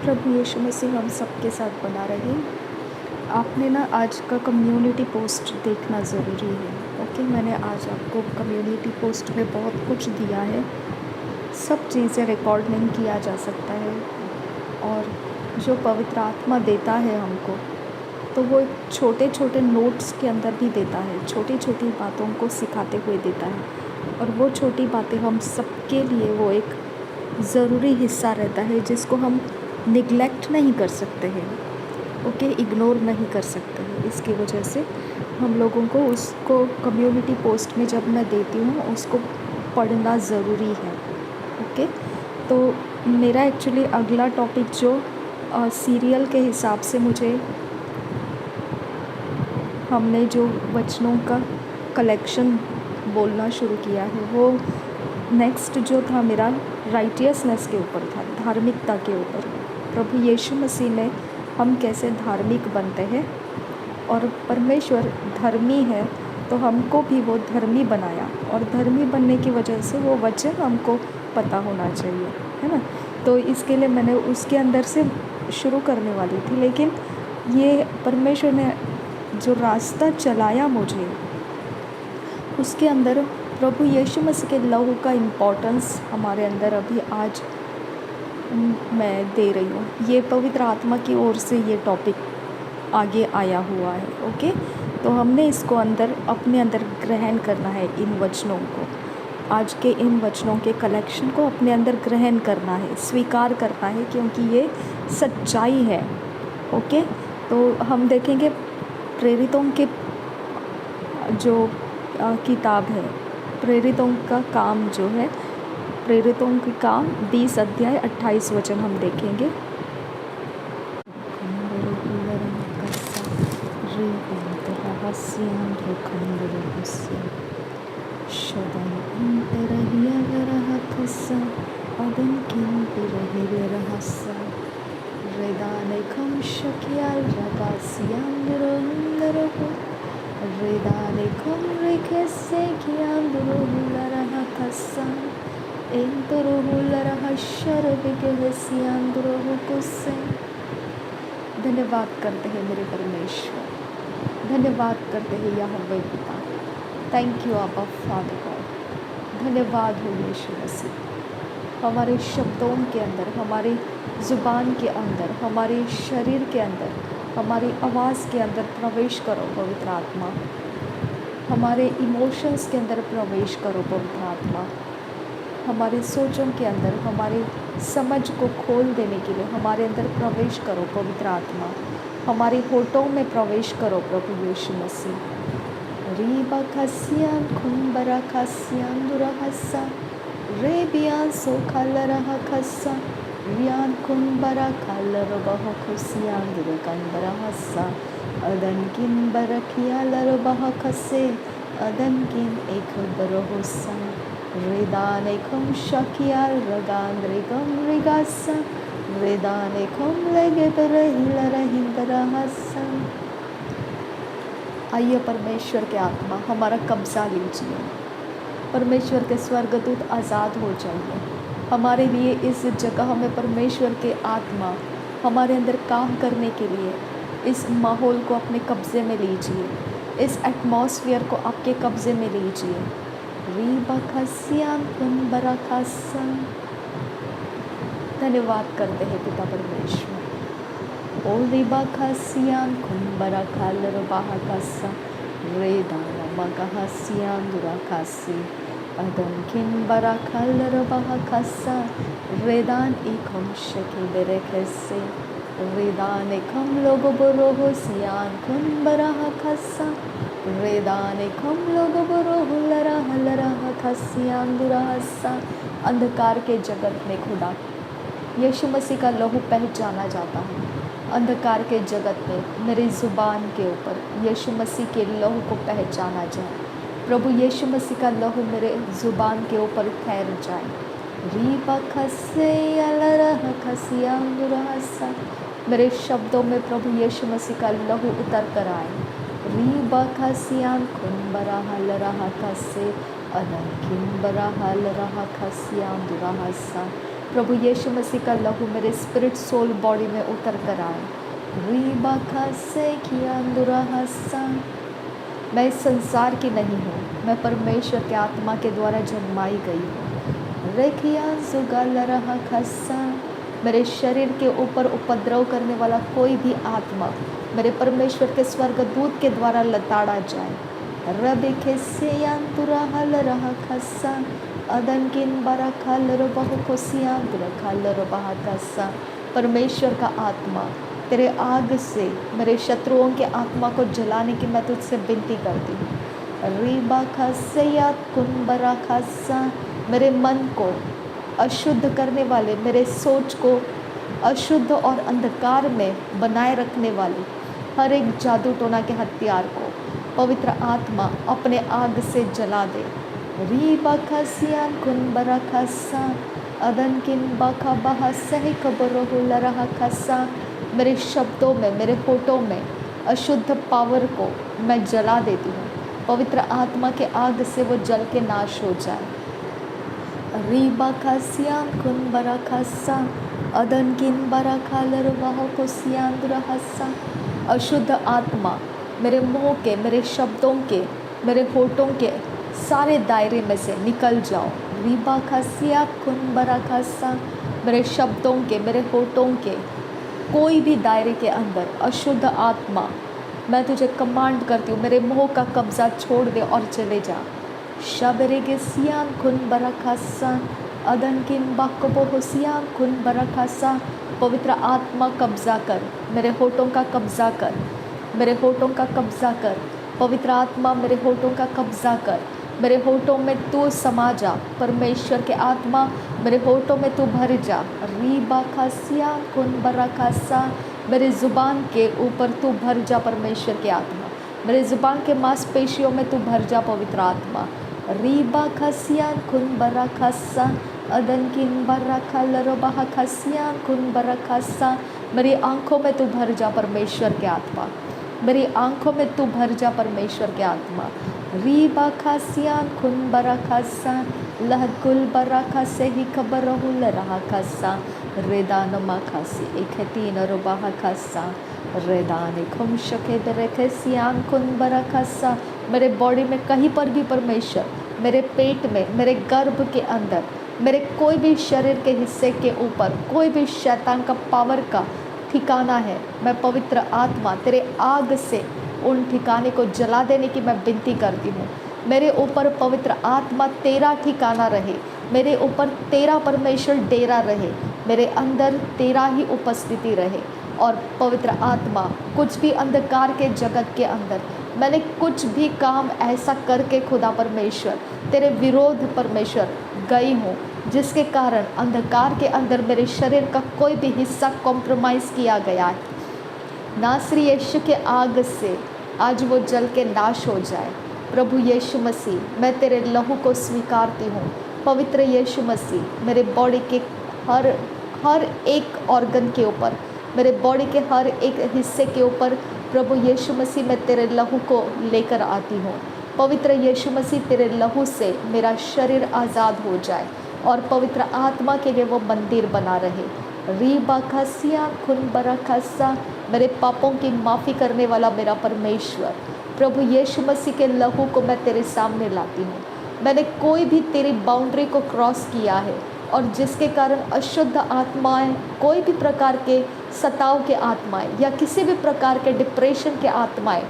प्रभु यीशु मसीह हम सबके साथ बना रहे। आपने ना आज का कम्युनिटी पोस्ट देखना ज़रूरी है। ओके, मैंने आज आपको कम्युनिटी पोस्ट में बहुत कुछ दिया है। सब चीज़ें रिकॉर्ड नहीं किया जा सकता है, और जो पवित्र आत्मा देता है हमको, तो वो छोटे छोटे नोट्स के अंदर भी देता है, छोटी छोटी बातों को सिखाते हुए देता है। और वो छोटी बातें हम सबके लिए वो एक ज़रूरी हिस्सा रहता है, जिसको हम निगलेक्ट नहीं कर सकते हैं। ओके, इग्नोर नहीं कर सकते हैं। इसकी वजह से हम लोगों को उसको कम्युनिटी पोस्ट में जब मैं देती हूँ उसको पढ़ना ज़रूरी है। ओके, तो मेरा एक्चुअली अगला टॉपिक जो सीरियल के हिसाब से हमने जो वचनों का कलेक्शन बोलना शुरू किया है, वो नेक्स्ट जो था मेरा राइटियसनेस के ऊपर था, धार्मिकता के ऊपर। प्रभु यीशु मसीह में हम कैसे धार्मिक बनते हैं, और परमेश्वर धर्मी है तो हमको भी वो धर्मी बनाया, और धर्मी बनने की वजह से वो वचन हमको पता होना चाहिए, है ना। तो इसके लिए मैंने उसके अंदर से शुरू करने वाली थी, लेकिन ये परमेश्वर ने जो रास्ता चलाया मुझे, उसके अंदर प्रभु यीशु मसीह के लहू का इम्पोर्टेंस हमारे अंदर अभी आज मैं दे रही हूँ। ये पवित्र आत्मा की ओर से ये टॉपिक आगे आया हुआ है। ओके, तो हमने इसको अपने अंदर ग्रहण करना है। इन वचनों को, आज के इन वचनों के कलेक्शन को अपने अंदर ग्रहण करना है, स्वीकार करना है, क्योंकि ये सच्चाई है। ओके, तो हम देखेंगे प्रेरितों के जो किताब है, प्रेरितों का काम जो है, प्रेरितों के काम 20 अध्याय 28 वचन हम देखेंगे। धन्यवाद करते हैं मेरे परमेश्वर, धन्यवाद करते हैं यहोवा पिता। थैंक यू आबा फादर गॉड। धन्यवाद हो यीशु मसीह। हमारे शब्दों के अंदर, हमारी ज़ुबान के अंदर, हमारे शरीर के अंदर, हमारी आवाज़ के अंदर प्रवेश करो पवित्र आत्मा। हमारे इमोशंस के अंदर प्रवेश करो पवित्र आत्मा। हमारे सोचों के अंदर, हमारी समझ को खोल देने के लिए हमारे अंदर प्रवेश करो पवित्र आत्मा। हमारे होठों में प्रवेश करो प्रभु यीशु मसीह। रीबा खसियान खुम्बरा खसियान दुरहसा रेबियान सो खलरहा खसा रियान खुम्बरा खलर बह खुसियान दुरकंबरा हसा अदन किन बरखिया लर बह खसे अदन किन एक बरहोसा रेदानेकम शकियाल रगांद्रिकम रिगासा रेदानेकम लगे परहिलरहिंदरहसा। आइए परमेश्वर के आत्मा हमारा कब्जा लीजिए। परमेश्वर के स्वर्गदूत आज़ाद हो जाइए हमारे लिए। इस जगह में परमेश्वर के आत्मा हमारे अंदर काम करने के लिए इस माहौल को अपने कब्ज़े में लीजिए, इस एटमॉस्फेयर को आपके कब्ज़े में लीजिए। रीबा खसियान कुंबरा खसा। धन्यवाद करते हैं पिता परमेश्वर। ओ रीबा खसियान कुंबरा खालर बाहा खसा रेदाना मगा हसियान दुरा खासी अदन किंबरा खालर बाहा खसा रेदान इकम शके बेरे खसे रेदान इकम लोगो बरोहो सियान कुंबरा खसा रेदाने कम लोग बरो लरा खसियान दुरासा। अंधकार के जगत में खुदा यीशु मसीह का लहू पहचाना जाता है। अंधकार के जगत में मेरी ज़ुबान के ऊपर यीशु मसीह के लहू को पहचाना जाए। प्रभु यीशु मसीह का लहू मेरे ज़ुबान के ऊपर ठहर जाए। रीबा खसे लरा खसियान दुरासा। मेरे शब्दों में प्रभु यीशु मसीह का लहू उतर कर आए। रीबा खसियान कुंबरा हलरहा खसे अदन किंबरा हलरहा खसियान दुरासा प्रभु यीशु मसीह का लहू मेरे स्पिरिट सोल बॉडी में उतर कर आए। रीबा खासे किया अंदुरा हस्सा। मैं इस संसार की नहीं हूँ, मैं परमेश्वर के आत्मा के द्वारा जन्माई गई हूँ। रेखिया जुगाल रहा खस्सा। मेरे शरीर के ऊपर उपद्रव करने वाला कोई भी आत्मा मेरे परमेश्वर के स्वर्गदूत के द्वारा लताड़ा जाए। रबे खेसे यांतुरा हल रहा खस्सा। अदन किन बरा खाल रबह कोसिया दुरा खाल रबहा खस्सा। परमेश्वर का आत्मा तेरे आग से मेरे शत्रुओं के आत्मा को जलाने की मैं तुझसे विनती करती हूँ। रीबा खस्से या कुनबरा खस्सा। मेरे मन को अशुद्ध करने वाले, मेरे सोच को अशुद्ध और अंधकार में बनाए रखने वाले हर एक जादू टोना के हथियार को पवित्र आत्मा अपने आग से जला दे। रीबा खसियान कुनबरा खस्सा। अदन किन बाखा बहा सही कबरो लरहा खस्सा। मेरे शब्दों में, मेरे होठों में अशुद्ध पावर को मैं जला देती हूँ। पवित्र आत्मा के आग से वो जल के नाश हो जाए। रीबा खासियान कुन बरा खस्सा। अदन किन बरा खालर वाह कोसियान हस्सा। अशुद्ध आत्मा मेरे मुंह के, मेरे शब्दों के, मेरे होठों के सारे दायरे में से निकल जाओ। रीबा खासिया कुन बरा खस्सा। मेरे शब्दों के, मेरे होठों के कोई भी दायरे के अंदर अशुद्ध आत्मा, मैं तुझे कमांड करती हूँ, मेरे मुंह का कब्जा छोड़ दे और चले जा। शबरे के सियान खुन बरा खासा। अदन किन बाकबो होसियान खुन बरा खासा। पवित्र आत्मा कब्जा कर, मेरे होठों का कब्जा कर, मेरे होठों का कब्जा कर। पवित्र आत्मा मेरे होठों का कब्जा कर, मेरे होठों में तू समा जा। परमेश्वर के आत्मा मेरे होठों में तू भर जा। रीबा खासिया कुन बरा खासा। मेरे ज़ुबान के ऊपर तू भर जा परमेश्वर के आत्मा। मेरे ज़ुबान के मांसपेशियों में तू भर जा पवित्र आत्मा। रीबा खासिया कुन बरा खासा। अदन किन बरा खालरो बहा खासिया कुन बरा खासा। मेरी आँखों में तू भर जा परमेश्वर के आत्मा। मेरी आँखों में तू भर जा परमेश्वर के आत्मा। रीबा खासियान खुन बरा खासा। लहकुल बरा खासे ही खबर रहुल रहा खासा। रेदानमा खासी एक है तीन रुबाहा खासा। रेदान खुम शके बरखे सियान खुन बरा खासा। मेरे बॉडी में कहीं पर भी परमेश्वर, मेरे पेट में, मेरे गर्भ के अंदर, मेरे कोई भी शरीर के हिस्से के ऊपर कोई भी शैतान का पावर का ठिकाना है, मैं पवित्र आत्मा तेरे आग से उन ठिकाने को जला देने की मैं विनती करती हूँ। मेरे ऊपर पवित्र आत्मा तेरा ठिकाना रहे, मेरे ऊपर तेरा परमेश्वर डेरा रहे, मेरे अंदर तेरा ही उपस्थिति रहे। और पवित्र आत्मा कुछ भी अंधकार के जगत के अंदर मैंने कुछ भी काम ऐसा करके खुदा परमेश्वर तेरे विरोध परमेश्वर गई हूँ जिसके कारण अंधकार के अंदर मेरे शरीर का कोई भी हिस्सा कॉम्प्रोमाइज़ किया गया है, नासरी यीशु के आग से आज वो जल के नाश हो जाए। प्रभु यीशु मसीह, मैं तेरे लहू को स्वीकारती हूँ। पवित्र यीशु मसीह, मेरे बॉडी के हर एक ऑर्गन के ऊपर, मेरे बॉडी के हर एक हिस्से के ऊपर प्रभु यीशु मसीह मैं तेरे लहू को लेकर आती हूँ। पवित्र यीशु मसीह, तेरे लहू से मेरा शरीर आज़ाद हो जाए और पवित्र आत्मा के लिए वो मंदिर बना रहे। रीबा खासिया खुन बरा खासा। मेरे पापों की माफ़ी करने वाला मेरा परमेश्वर, प्रभु यीशु मसीह के लहू को मैं तेरे सामने लाती हूँ। मैंने कोई भी तेरी बाउंड्री को क्रॉस किया है और जिसके कारण अशुद्ध आत्माएं, कोई भी प्रकार के सताव के आत्माएं या किसी भी प्रकार के डिप्रेशन के आत्माएं,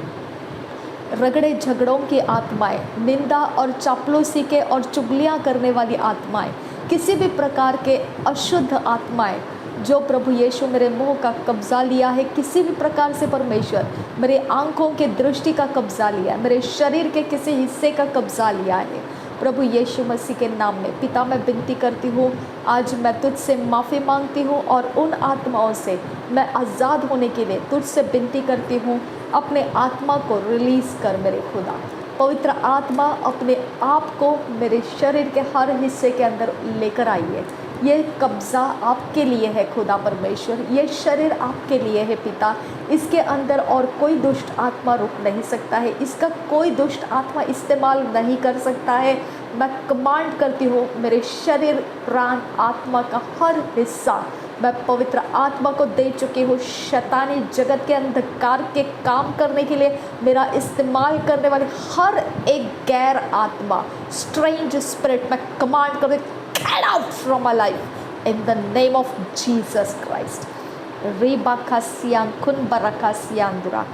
रगड़े झगड़ों की आत्माएं, निंदा और चापलूसी के और चुगलियां करने वाली आत्माएं, किसी भी प्रकार के अशुद्ध आत्माएं जो प्रभु यीशु मेरे मुंह का कब्ज़ा लिया है, किसी भी प्रकार से परमेश्वर मेरे आँखों के दृष्टि का कब्ज़ा लिया है, मेरे शरीर के किसी हिस्से का कब्ज़ा लिया है, प्रभु यीशु मसीह के नाम में पिता मैं विनती करती हूँ। आज मैं तुझसे माफ़ी मांगती हूँ और उन आत्माओं से मैं आज़ाद होने के लिए तुझसे विनती करती हूँ। अपने आत्मा को रिलीज़ कर मेरे खुदा। पवित्र आत्मा अपने आप को मेरे शरीर के हर हिस्से के अंदर लेकर आइए। ये कब्ज़ा आपके लिए है खुदा परमेश्वर, ये शरीर आपके लिए है पिता। इसके अंदर और कोई दुष्ट आत्मा रुक नहीं सकता है, इसका कोई दुष्ट आत्मा इस्तेमाल नहीं कर सकता है। मैं कमांड करती हूँ मेरे शरीर, प्राण, आत्मा का हर हिस्सा मैं पवित्र आत्मा को दे चुकी हूँ। शैतानी जगत के अंधकार के काम करने के लिए मेरा इस्तेमाल करने वाले हर एक गैर आत्मा, स्ट्रेंज स्पिरिट, मैं कमांड कर get out from my life in the name of Jesus Christ. रिबाकासियान कुन बरकासियांदुरा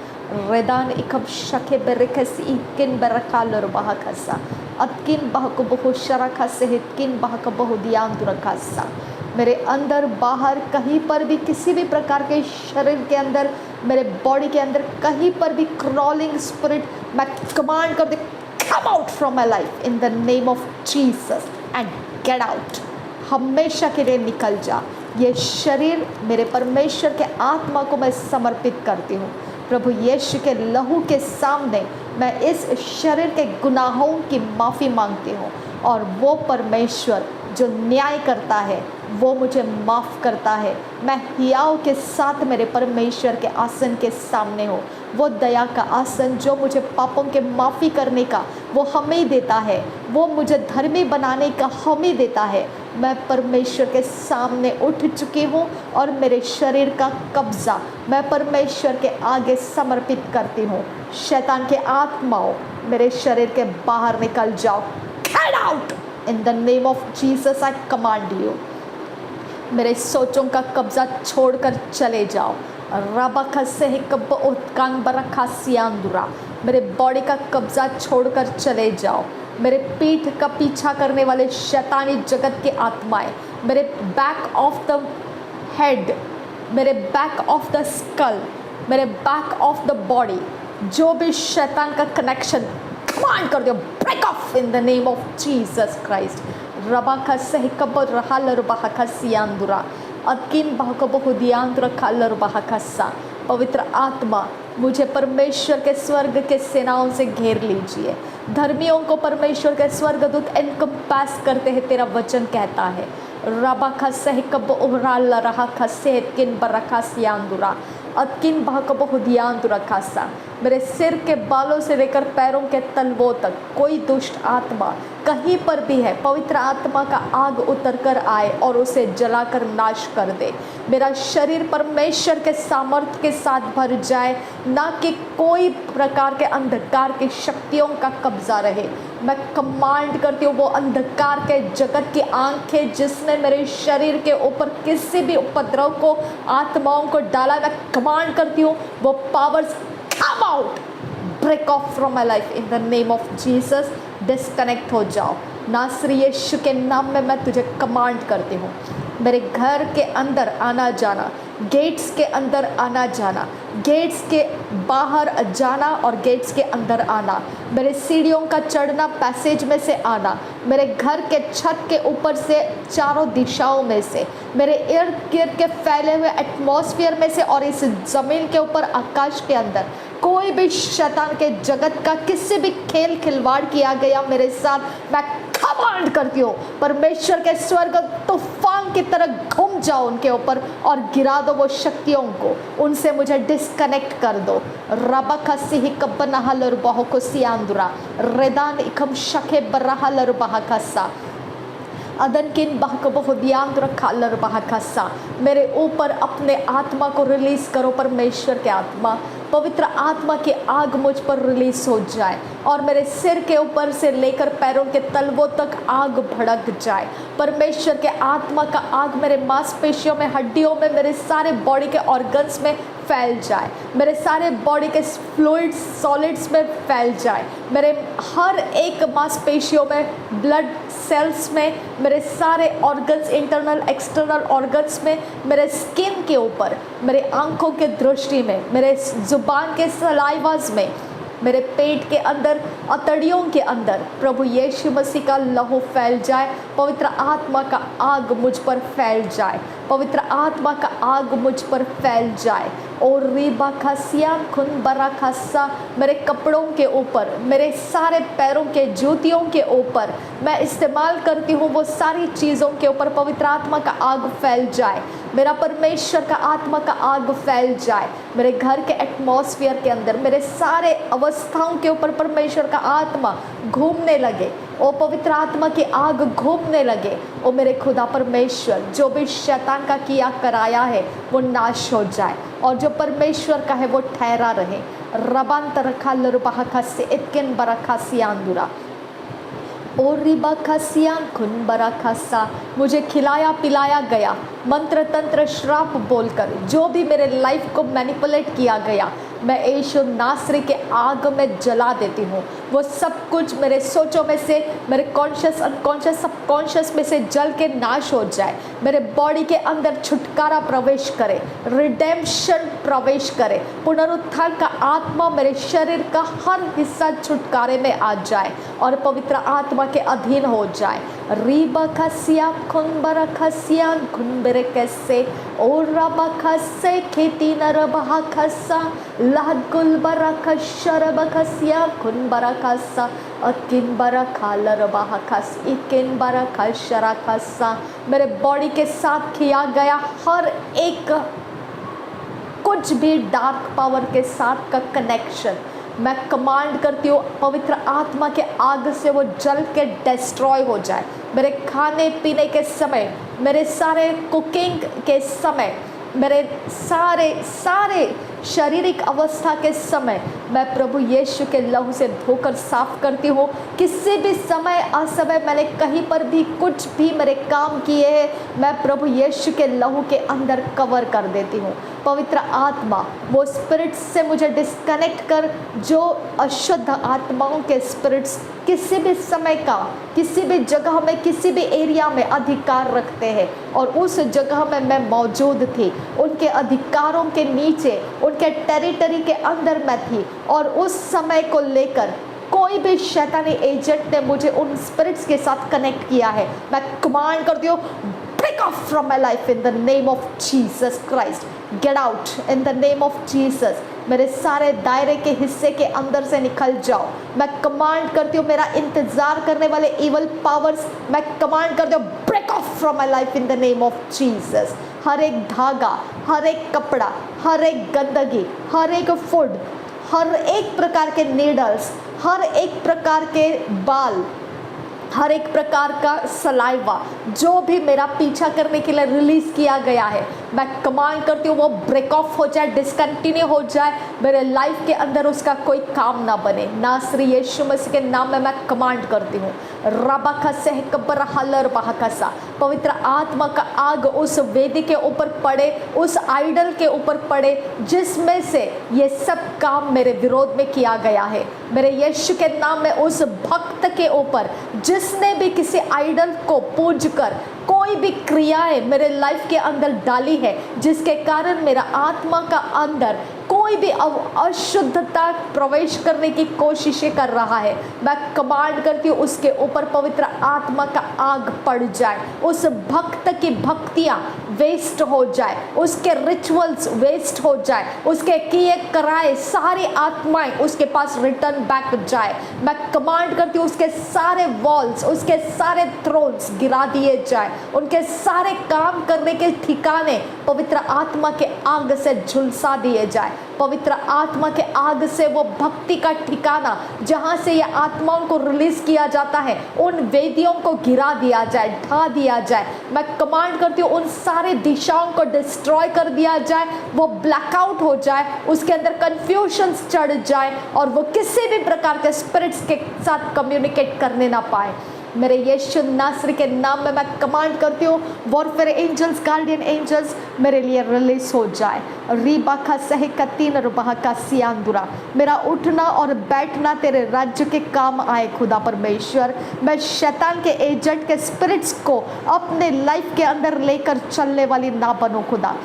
रेदान इकब शके बेरकसी इकिन बरकालर बहकसा अतकिन बहको बहु शरका सहितकिन बहक बहु दियांदुरकासा। मेरे अंदर बाहर कहीं पर भी किसी भी प्रकार के शरीर के अंदर, मेरे बॉडी के अंदर कहीं पर भी क्रॉलिंग स्पिरिट मैं कमांड कर दे come out from my life in the name of Jesus and get out. हमेशा के लिए निकल जा। ये शरीर मेरे परमेश्वर के आत्मा को मैं समर्पित करती हूँ। प्रभु यीशु के लहू के सामने मैं इस शरीर के गुनाहों की माफ़ी मांगती हूँ और वो परमेश्वर जो न्याय करता है वो मुझे माफ़ करता है। मैं हियाव के साथ मेरे परमेश्वर के आसन के सामने हूँ। वो दया का आसन जो मुझे पापों के माफ़ी करने का वो हमें देता है, वो मुझे धर्मी बनाने का हमें देता है। मैं परमेश्वर के सामने उठ चुकी हूँ और मेरे शरीर का कब्ज़ा मैं परमेश्वर के आगे समर्पित करती हूँ। शैतान के आत्माओं मेरे शरीर के बाहर निकल जाओ। Get out in the name of Jesus. I command you. मेरे सोचों का कब्ज़ा छोड़कर चले जाओ। मेरे बॉडी का कब्ज़ा छोड़कर चले जाओ। मेरे पीठ का पीछा करने वाले शैतानी जगत की आत्माएं, मेरे बैक ऑफ द हेड, मेरे बैक ऑफ द स्कल, मेरे बैक ऑफ द बॉडी, जो भी शैतान का कनेक्शन कमांड कर दो break off in the name of Jesus Christ. रबाका सही कबर रहालर बहाका सियांदुरा अकिन बहको बहुदियांद्र खालर बहाकसा। पवित्र आत्मा मुझे परमेश्वर के स्वर्ग के सेनाओं से घेर लीजिए। धर्मियों को परमेश्वर के स्वर्गदूत एनकम्पास करते हैं, तेरा वचन कहता है। रबाका सही कब उहराल रहा खसे किन बरखा सियांदुरा अकिन बहको बहुदियांद्र खासा। मेरे सिर के बालों से लेकर पैरों के तलवों तक कोई दुष्ट आत्मा कहीं पर भी है, पवित्र आत्मा का आग उतर कर आए और उसे जलाकर नाश कर दे। मेरा शरीर परमेश्वर के सामर्थ्य के साथ भर जाए, ना कि कोई प्रकार के अंधकार की शक्तियों का कब्जा रहे। मैं कमांड करती हूँ वो अंधकार के जगत की आंखें जिसने मेरे शरीर के ऊपर किसी भी उपद्रव को, आत्माओं को डाला, मैं कमांड करती हूँ वो powers come out, break off from my life in the name of Jesus. Disconnect हो जाओ। नासरी यीशु के नाम में मैं तुझे कमांड करती हूँ। मेरे घर के अंदर आना जाना, गेट्स के अंदर आना जाना, गेट्स के बाहर जाना और गेट्स के अंदर आना, मेरे सीढ़ियों का चढ़ना, पैसेज में से आना, मेरे घर के छत के ऊपर से चारों दिशाओं में से, मेरे इर्द गिर्द के फैले हुए एटमॉस्फेयर में से और इस ज़मीन के ऊपर आकाश के अंदर कोई भी शैतान के जगत का किसी भी खेल खिलवाड़ किया गया मेरे साथ, मैं कमांड करती हूँ परमेश्वर के स्वर्ग तूफान की तरह घूम जाओ उनके ऊपर और गिरा दो वो शक्तियों को, उनसे मुझे डिस्कनेक्ट कर दो। रबकसी कब्बनहलर बहुकुसियांदुरा रेदान इकम शके बरहलर बहकसा अदनकिन बहक बहुदियांद्र खालर बहकसा। मेरे ऊपर अपने आत्मा को रिलीज़ करो परमेश्वर के आत्मा, पवित्र आत्मा की आग मुझ पर रिलीज हो जाए और मेरे सिर के ऊपर से लेकर पैरों के तलवों तक आग भड़क जाए। परमेश्वर के आत्मा का आग मेरे मांसपेशियों में, हड्डियों में, मेरे सारे बॉडी के ऑर्गन्स में फैल जाए, मेरे सारे बॉडी के फ्लूइड्स, सॉलिड्स में फैल जाए, मेरे हर एक मांसपेशियों में, ब्लड सेल्स में, मेरे सारे ऑर्गन्स, इंटरनल एक्सटर्नल ऑर्गन्स में, मेरे स्किन के ऊपर, मेरे आंखों के दृष्टि में, मेरे जुबान के सलाइवास में, मेरे पेट के अंदर, अतड़ियों के अंदर प्रभु यीशु मसीह का लहू फैल जाए। पवित्र आत्मा का आग मुझ पर फैल जाए, पवित्र आत्मा का आग मुझ पर फैल जाए। और रीबा खसिया खुन बरा खस्सा, मेरे कपड़ों के ऊपर, मेरे सारे पैरों के जूतियों के ऊपर मैं इस्तेमाल करती हूँ वो सारी चीज़ों के ऊपर पवित्र आत्मा का आग फैल जाए, मेरा परमेश्वर का आत्मा का आग फैल जाए। मेरे घर के एटमॉस्फेयर के अंदर, मेरे सारे अवस्थाओं के ऊपर परमेश्वर का आत्मा घूमने लगे, ओ पवित्र आत्मा की आग घूमने लगे। ओ मेरे खुदा परमेश्वर, जो भी शैतान का किया कराया है वो नाश हो जाए, और जो परमेश्वर का है वो ठहरा रहे। रबांतर खालर बहाखासे इतकिन बराखासियांदुरा और रिबा खसियान खुन बरा खसा। मुझे खिलाया पिलाया गया मंत्र तंत्र श्राप बोलकर, जो भी मेरे लाइफ को मैनिपुलेट किया गया, मैं यीशु नासरी के आग में जला देती हूँ। वो सब कुछ मेरे सोचों में से, मेरे कॉन्शियस अनकॉन्शियस सबकॉन्शियस में से जल के नाश हो जाए। मेरे बॉडी के अंदर छुटकारा प्रवेश करे, रिडेम्पशन प्रवेश करे। पुनरुत्थान का आत्मा मेरे शरीर का हर हिस्सा छुटकारे में आ जाए और पवित्र आत्मा के अधीन हो जाए। रीबा खसिया खुनबरा खसिया खुनबरे कैसे और रबा खसे खेती न रबा खसा लादकुल बरा खशर बखसिया खुनबरा खसा अकिन बरा खालर बहा खस इकिन बरा खशरा खसा। मेरे बॉडी के साथ किया गया हर एक कुछ भी डार्क पावर के साथ का कनेक्शन मैं कमांड करती हूँ पवित्र आत्मा के आग से वो जल के डिस्ट्रॉय हो जाए। मेरे खाने पीने के समय, मेरे सारे कुकिंग के समय, मेरे सारे शारीरिक अवस्था के समय मैं प्रभु यीशु के लहू से धोकर साफ करती हूँ। किसी भी समय असमय मैंने कहीं पर भी कुछ भी मेरे काम किए हैं, मैं प्रभु यीशु के लहू के अंदर कवर कर देती हूँ। पवित्र आत्मा वो स्पिरिट से मुझे डिस्कनेक्ट कर, जो अशुद्ध आत्माओं के स्पिरिट्स किसी भी समय का, किसी भी जगह में, किसी भी एरिया में अधिकार रखते हैं और उस जगह में मैं मौजूद थी, उनके अधिकारों के नीचे, उनके टेरिटरी के अंदर मैं थी, और उस समय को लेकर कोई भी शैतानी एजेंट ने मुझे उन स्पिरिट्स के साथ कनेक्ट किया है, मैं कमांड करती हूँ, break off from my life in the name of Jesus Christ, get out in the name of Jesus। मेरे सारे दायरे के हिस्से के अंदर से निकल जाओ। मैं कमांड करती हूँ मेरा इंतजार करने वाले इवल पावर्स, मैं कमांड करती हूँ break off from my life in the name of Jesus. हर एक धागा, हर एक कपड़ा, हर एक गंदगी, हर एक फूड, हर एक प्रकार के नीडल्स, हर एक प्रकार के बाल, हर एक प्रकार का सलाइवा जो भी मेरा पीछा करने के लिए रिलीज किया गया है, मैं कमांड करती हूँ वो ब्रेक ऑफ हो जाए, डिसकंटिन्यू हो जाए, मेरे लाइफ के अंदर उसका कोई काम ना बने। नासरी यीशु मसीह के नाम में मैं कमांड करती हूँ। पवित्र आत्मा का आग उस वेदी के ऊपर पड़े, उस आइडल के ऊपर पड़े जिसमें से ये सब काम मेरे विरोध में किया गया है। मेरे यीशु के नाम में उस भक्त के ऊपर जिसने भी किसी आइडल को पूज कर कोई भी क्रियाएं मेरे लाइफ के अंदर डाली है, जिसके कारण मेरा आत्मा का अंदर कोई भी अशुद्धता प्रवेश करने की कोशिशें कर रहा है, मैं कमांड करती हूँ उसके ऊपर पवित्र आत्मा का आग पड़ जाए। उस भक्त की भक्तियाँ वेस्ट हो जाए, उसके रिचुअल्स वेस्ट हो जाए, उसके किए कराए सारी आत्माएं उसके पास रिटर्न बैक जाए। मैं कमांड करती हूँ उसके सारे वॉल्स, उसके सारे थ्रोन्स गिरा दिए जाए, उनके सारे काम करने के ठिकाने पवित्र आत्मा के आग से झुलसा दिए जाए। पवित्र आत्मा के आग से वो भक्ति का ठिकाना जहाँ से ये आत्माओं को रिलीज किया जाता है, उन वेदियों को गिरा दिया जाए, ढा दिया जाए। मैं कमांड करती हूँ उन सारे दिशाओं को डिस्ट्रॉय कर दिया जाए, वो ब्लैकआउट हो जाए, उसके अंदर कंफ्यूजन चढ़ जाए और वो किसी भी प्रकार के स्पिरिट्स के साथ कम्युनिकेट करने ना पाए। मेरे यीशु नासरी के नाम में मैं कमांड करती हूँ वॉरफेयर एंजल्स, गार्डियन एंजल्स मेरे लिए रिलीज हो जाए। रीबा का सही कतीन रुबा का सियांदुरा, मेरा उठना और बैठना तेरे राज्य के काम आए खुदा परमेश्वर। मैं शैतान के एजेंट के स्पिरिट्स को अपने लाइफ के अंदर लेकर चलने वाली ना बनूं खुदा।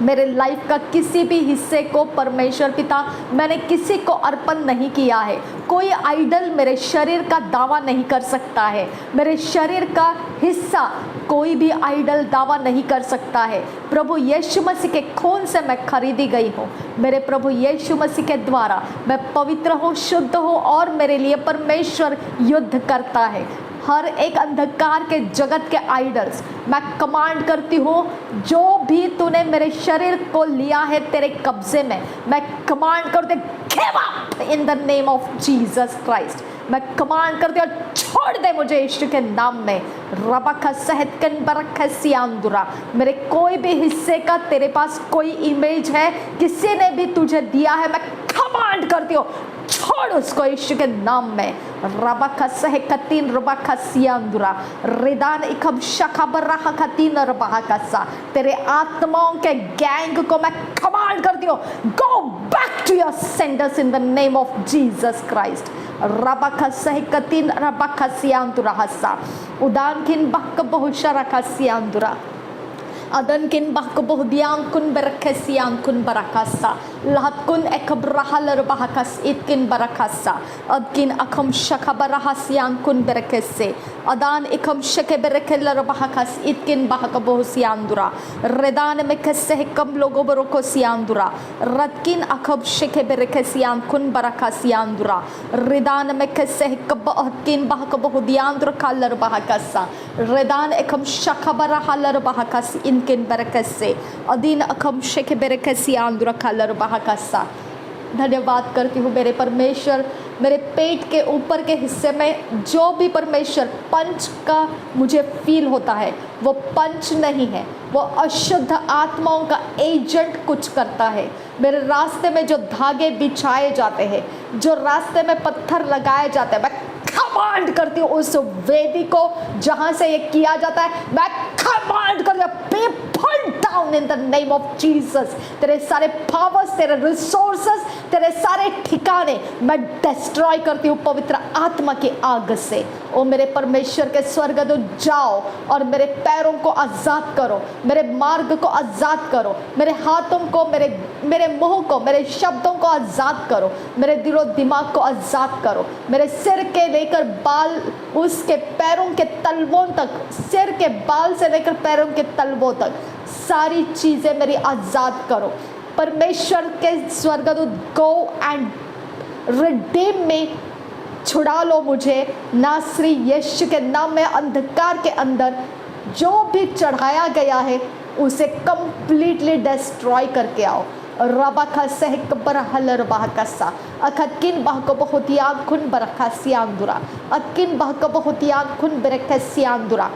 मेरे लाइफ का किसी भी हिस्से को परमेश्वर पिता मैंने किसी को अर्पण नहीं किया है। कोई आइडल मेरे शरीर का दावा नहीं कर सकता है, मेरे शरीर का हिस्सा कोई भी आइडल दावा नहीं कर सकता है। प्रभु यीशु मसीह के खून से मैं खरीदी गई हूँ। मेरे प्रभु यीशु मसीह के द्वारा मैं पवित्र हूँ, शुद्ध हूँ और मेरे लिए परमेश्वर युद्ध करता है। हर एक अंधकार के जगत के आइडल्स मैं कमांड करती हूँ, जो भी तूने मेरे शरीर को लिया है तेरे कब्जे में, मैं कमांड करती give up in the name of Jesus Christ. मैं कमांड करती हूँ छोड़ दे मुझे यीशु के नाम में। रबा सहत कन बरख सियांदुरा, मेरे कोई भी हिस्से का तेरे पास कोई इमेज है किसी ने भी तुझे दिया है, मैं कमांड करती हूँ छोड़ उसको यीशु के नाम में। रबा सह कतीन रबा सियांदुरा रिदान इकब शखबर रहा कतीन रबा कसा, तेरे आत्माओं के गैंग को मैं कमांड करती हूँ go back to your senders in the name of Jesus Christ. रबा सह कतीन रबा सियांदुरा हसा उदान किन बक बहुशरा सियांदुरा अदन किन बक बहुदियां कुन बरखसियां कुन बरकसा लहत कुन एकब्रहलर बहकस इतकिन बरकसा अदकिन अखम शखबरहसियां कुन बरकसे अदान इखम शके बरखलर बहकस इतकिन बहक बहुसियांदुरा रेदान में कसे कम लोगों बरोको सियांदुरा रदकिन अखब शके बरखसियां कुन बरकसियांदुरा रेदान में कसे कब अदकिन बहक बहुदियांदुर कलर बहकसा रेदान इखम शखबरहलर बहकस किन बरकत से अदीन अखम शेख बरकत सियांदुरा कलर बहकसा। धन्यवाद करती हूँ मेरे परमेश्वर, मेरे पेट के ऊपर के हिस्से में जो भी परमेश्वर पंच का मुझे फील होता है वो पंच नहीं है, वो अशुद्ध आत्माओं का एजेंट कुछ करता है। मेरे रास्ते में जो धागे बिछाए जाते हैं, जो रास्ते में पत्थर लगाए जाते हैं, मैं कमांड करती हूँ उस वेदी को जहाँ से ये किया जाता है, मैं कमांड करती हूँ be pulled down in the name of Jesus. तेरे सारे पावर्स, तेरे रिसोर्सेस, तेरे सारे ठिकाने मैं डिस्ट्रॉय करती हूँ पवित्र आत्मा की आग से। ओ मेरे परमेश्वर के स्वर्गदूत जाओ और मेरे पैरों को आज़ाद करो, मेरे मार्ग को आज़ाद करो, मेरे हाथों को, मेरे मुंह को, मेरे शब्दों को आज़ाद करो, मेरे दिलो दिमाग को आज़ाद करो, मेरे सिर के लेकर बाल उसके पैरों के तलवों तक, सिर के बाल से लेकर पैरों के तलवों तक सारी चीज़ें मेरी आज़ाद करो। परमेश्वर के स्वर्गदूत गो एंड रिडीम में छुड़ा लो मुझे नासरी यीशु के नाम में। अंधकार के अंदर जो भी चढ़ाया गया है उसे कंप्लीटली डिस्ट्रॉय करके आओ। रबा सह बरहलर बहकसा अखकिन बहक बहुतियान खुन बरखसियांदुरा अकिन बहक बहुतियान खुन बरखसियांदुरा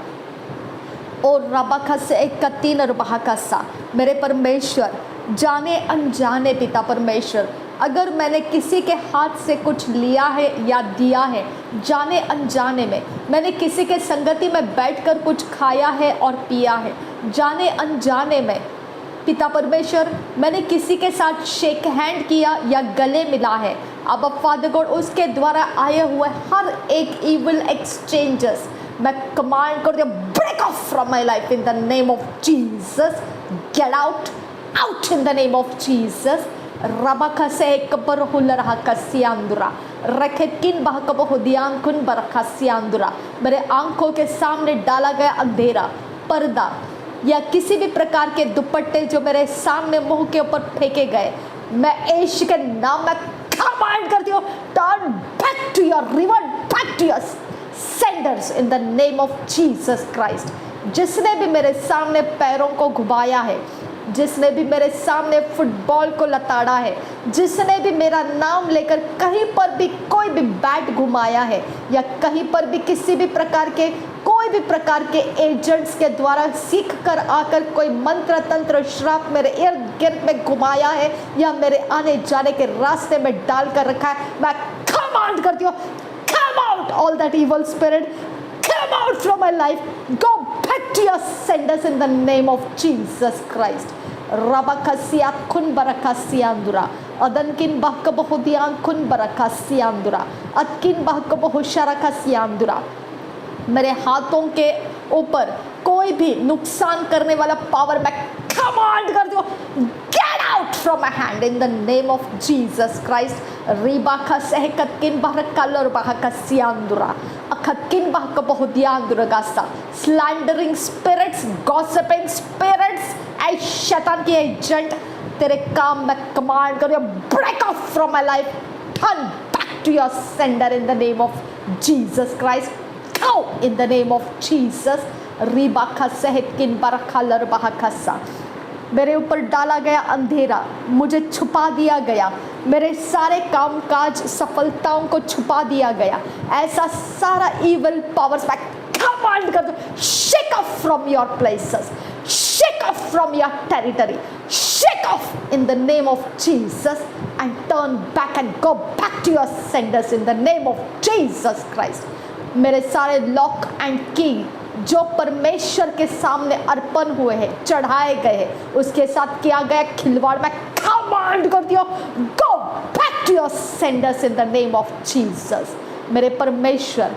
और रबा से कतीन बहकसा। मेरे परमेश्वर, जाने अनजाने पिता परमेश्वर, अगर मैंने किसी के हाथ से कुछ लिया है या दिया है, जाने अनजाने में मैंने किसी के संगति में बैठकर कुछ खाया है और पिया है, जाने अनजाने में पिता परमेश्वर मैंने किसी के साथ शेक हैंड किया या गले मिला है, अब फादर गॉड उसके द्वारा आए हुए हर एक इविल एक्सचेंजेस मैं कमांड कर दिया break off from my life in the name of Jesus. Get out, out in the name of Jesus. रबा से कबरहुल रहा कसियांदुरा रखेकिन बहकबहुदियान कुन बरखसियांदुरा। मेरे आंखों के सामने डाला गया अंधेरा, पर्दा या किसी भी प्रकार के दुपट्टे जो मेरे सामने मुंह के ऊपर फेंके गए, मैं यीशु के नाम में कमांड करती हूँ turn back to your, revert back to your senders in the name of Jesus Christ. जिसने भी मेरे सामने पैरों को घुमाया है, जिसने भी मेरे सामने फुटबॉल को लताड़ा है, जिसने भी मेरा नाम लेकर कहीं पर भी कोई भी बैट घुमाया है या कहीं पर भी किसी भी प्रकार के कोई भी प्रकार के एजेंट्स के द्वारा सीख कर आकर कोई मंत्र तंत्र श्राप मेरे इर्द गिर्द में घुमाया है या मेरे आने जाने के रास्ते में डाल कर रखा है, मैं कमांड करती हूँ come out all that evil spirit, come out from my life, go back to your senders in the name of Jesus Christ. Rabakasia kun barakasiandura adankin bahkabohudian kun barakasiandura atkin bahkabohusharakasiandura। मेरे हाथों के ऊपर कोई भी नुकसान करने वाला power मैं कमांड करती हूँ get out from my hand in the name of Jesus Christ. रिबाका सह कत्किन बहर कलर बहका सियांदुरा अखत्किन बहक बहुदियांदुरा गासा। स्लैंडरिंग स्पिरिट्स, गॉसिपिंग स्पिरिट्स, ऐ शैतान की एजेंट, तेरे काम में कमांड कर break off from my life, turn back to your sender in the name of Jesus Christ. Go in the name of Jesus. Ribaka sehitkin barakallar bahakasa. मेरे ऊपर डाला गया अंधेरा मुझे छुपा दिया गया, मेरे सारे काम काज सफलताओं को छुपा दिया गया। ऐसा सारा इविल पावर्स मैं कमांड कर दूं, shake off from your places, shake off from your territory, shake off in the name of Jesus and turn back and go back to your senders in the name of Jesus Christ. मेरे सारे lock and की जो परमेश्वर के सामने अर्पण हुए हैं, चढ़ाए गए हैं, उसके साथ किया गया खिलवाड़ मैं कमांड करती हूँ, go back to your senders in the name of Jesus. मेरे परमेश्वर,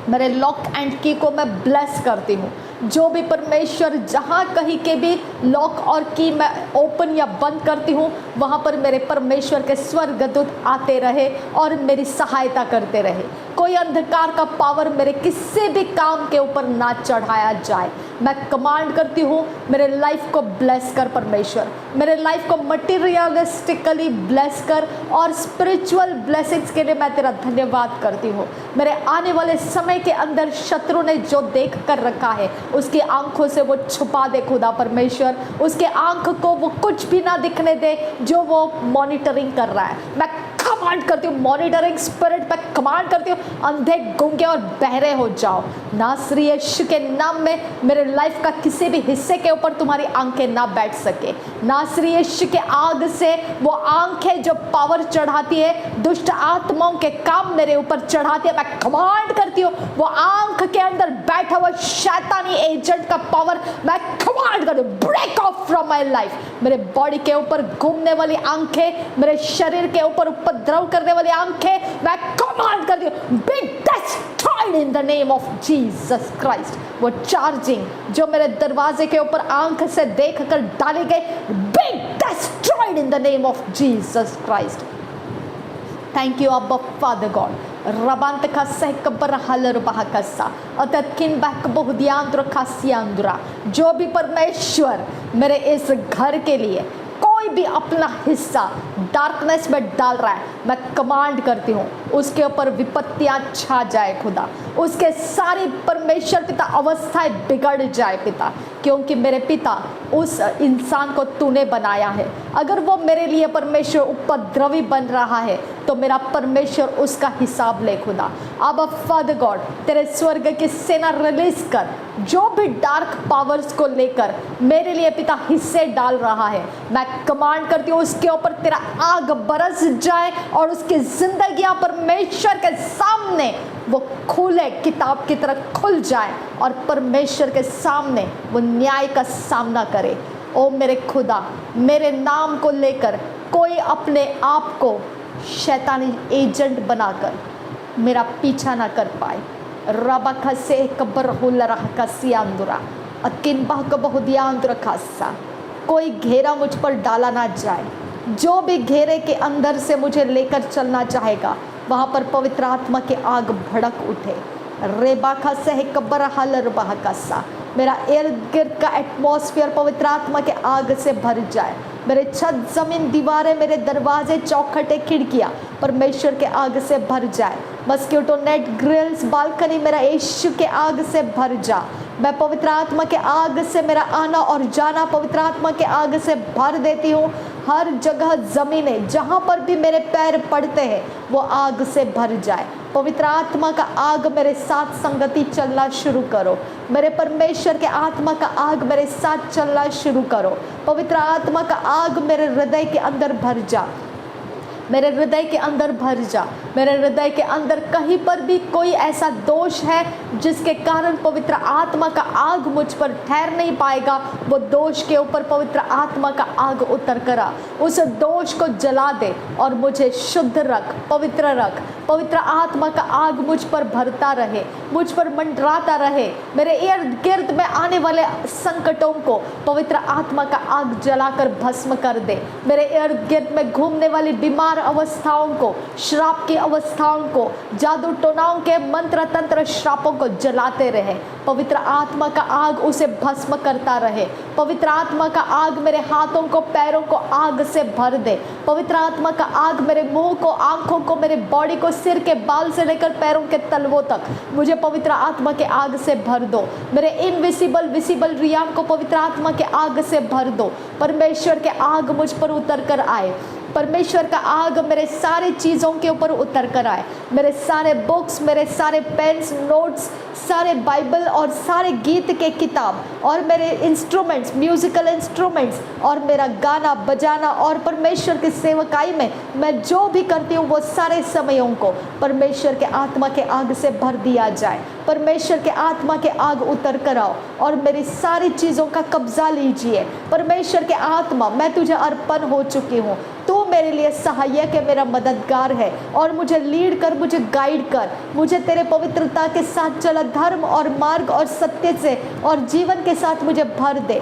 मेरे लॉक एंड की को मैं ब्लेस करती हूँ। जो भी परमेश्वर जहाँ कहीं के भी लॉक और की मैं ओपन या बंद करती हूँ, वहाँ पर मेरे परमेश्वर के स्वर्गदूत आते रहे और मेरी सहायता करते रहे। कोई अंधकार का पावर मेरे किसी भी काम के ऊपर ना चढ़ाया जाए। मैं कमांड करती हूँ, मेरे लाइफ को ब्लेस कर परमेश्वर, मेरे लाइफ को मटीरियलिस्टिकली ब्लेस कर और स्पिरिचुअल ब्लेसिंग्स के लिए मैं तेरा धन्यवाद करती हूँ। मेरे आने वाले समय के अंदर शत्रु ने जो देख कर रखा है उसकी आंखों से वो छुपा दे खुदा परमेश्वर, उसके आंख को वो कुछ भी ना दिखने दे जो वो मॉनिटरिंग कर रहा है। मैं कमांड करती हूँ, मॉनिटरिंग स्पिरिट मैं कमांड करती हूँ, अंधे गूंगे और बहरे हो जाओ नासरी यीशु के नाम में। मेरे लाइफ का किसी भी हिस्से के ऊपर तुम्हारी आंखें ना बैठ सके। नासरी यीशु के आग से वो आंखें जो पावर चढ़ाती है, दुष्ट आत्माओं के काम मेरे ऊपर चढ़ाती है, मैं कमांड करती हूँ वो आंख के अंदर बैठा हुआ शैतानी एजेंट का पावर मैं कमांड करती हूँ, break off from my life. मेरे बॉडी के ऊपर घूमने वाली आंखें, मेरे शरीर के ऊपर उपद्रव करने वाली आंखें मैं कमांड करती हूँ, be destroyed in the name of Jesus Christ. वो चार्जिंग जो मेरे दरवाजे के ऊपर आंख से देख कर डाली गई, be destroyed in the name of Jesus Christ. Thank you अब्बा फादर गॉड। रबांत का सहकबर हलर बहकसा अतकिन बहक बहुदियांद्र खासियांद्रा। जो भी परमेश्वर मेरे इस घर के लिए कोई भी अपना हिस्सा डार्कनेस में डाल रहा है, मैं कमांड करती हूँ उसके ऊपर विपत्तियाँ छा जाए खुदा, उसके सारी परमेश्वर पिता अवस्थाएं बिगड़ जाए पिता, क्योंकि मेरे पिता उस इंसान को तूने बनाया है। अगर वो मेरे लिए परमेश्वर उपद्रवी बन रहा है तो मेरा परमेश्वर उसका हिसाब ले खुदा। अब फादर गॉड तेरे स्वर्ग की सेना रिलीज कर, जो भी डार्क पावर्स को लेकर मेरे लिए पिता हिस्से डाल रहा है, मैं कमांड करती हूँ उसके ऊपर तेरा आग बरस जाए और उसकी जिंदगियां परमेश्वर के सामने वो खुले किताब की तरह खुल जाए और परमेश्वर के सामने वो न्याय का सामना करे। ओ मेरे खुदा, मेरे नाम को लेकर कोई अपने आप को शैतानी एजेंट बनाकर मेरा पीछा ना कर पाए। रबा खसे कबर हुलरा कसियांदुरा अकिन बह बहुदियांद्र खासा। कोई घेरा मुझ पर डाला ना जाए। जो भी घेरे के अंदर से मुझे लेकर चलना चाहेगा वहाँ पर पवित्र आत्मा की आग भड़क उठे। रेबाखा से कब्बर हलर बहकसा। मेरा इर्द गिर्द का एटमॉस्फेयर पवित्र आत्मा के आग से भर जाए। मेरे छत जमीन दीवारें, मेरे दरवाजे चौखटे खिड़कियाँ परमेश्वर के आग से भर जाए। मस्किटो नेट ग्रिल्स बालकनी मेरा यीशु के आग से भर जा। मैं पवित्र आत्मा के आग से मेरा आना और जाना पवित्र आत्मा के आग से भर देती हूँ। हर जगह ज़मीनें जहाँ पर भी मेरे पैर पड़ते हैं वो आग से भर जाए। पवित्र आत्मा का आग मेरे साथ संगति चलना शुरू करो। मेरे परमेश्वर के आत्मा का आग मेरे साथ चलना शुरू करो। पवित्र आत्मा का आग मेरे हृदय के अंदर भर जा, मेरे हृदय के अंदर भर जा। मेरे हृदय के अंदर कहीं पर भी कोई ऐसा दोष है जिसके कारण पवित्र आत्मा का आग मुझ पर ठहर नहीं पाएगा, वो दोष के ऊपर पवित्र आत्मा का आग उतर करा, उस दोष को जला दे और मुझे शुद्ध रख, पवित्र रख। पवित्र आत्मा का आग मुझ पर भरता रहे, मुझ पर मंडराता रहे। मेरे इर्द गिर्द में आने वाले संकटों को पवित्र आत्मा का आग जलाकर भस्म कर दे। मेरे इर्द गिर्द में घूमने वाली बीमार अवस्थाओं को, श्राप की अवस्थाओं को, जादू टोनाओं के मंत्र तंत्र श्रापों को जलाते रहे। पवित्र आत्मा का आग उसे भस्म करता रहे। पवित्र आत्मा का आग मेरे हाथों को, पैरों को आग से भर दे। पवित्र आत्मा का आग मेरे मुंह को, आंखों को, मेरे बॉडी को सिर के बाल से लेकर पैरों के तलवों तक मुझे पवित्र आत्मा के आग से भर दो। मेरे इनविजिबल विजिबल रियाम को पवित्र आत्मा के आग से भर दो। परमेश्वर के आग मुझ पर उतर कर आए। परमेश्वर का आग मेरे सारी चीज़ों के ऊपर उतर कर आए। मेरे सारे बुक्स, मेरे सारे पेन्स, नोट्स, सारे बाइबल और सारे गीत के किताब और मेरे इंस्ट्रूमेंट्स, म्यूजिकल इंस्ट्रूमेंट्स और मेरा गाना बजाना और परमेश्वर की सेवकाई में मैं जो भी करती हूँ वो सारे समयों को परमेश्वर के आत्मा के आग से भर दिया जाए। परमेश्वर के आत्मा के आग उतर कर आओ और मेरी सारी चीज़ों का कब्जा लीजिए। परमेश्वर के आत्मा, मैं तुझे अर्पण हो चुकी हूँ। तू मेरे लिए सहायक है, मेरा मददगार है और मुझे लीड कर, मुझे गाइड कर, मुझे तेरे पवित्रता के साथ चला धर्म और मार्ग और सत्य से और जीवन के साथ मुझे भर दे।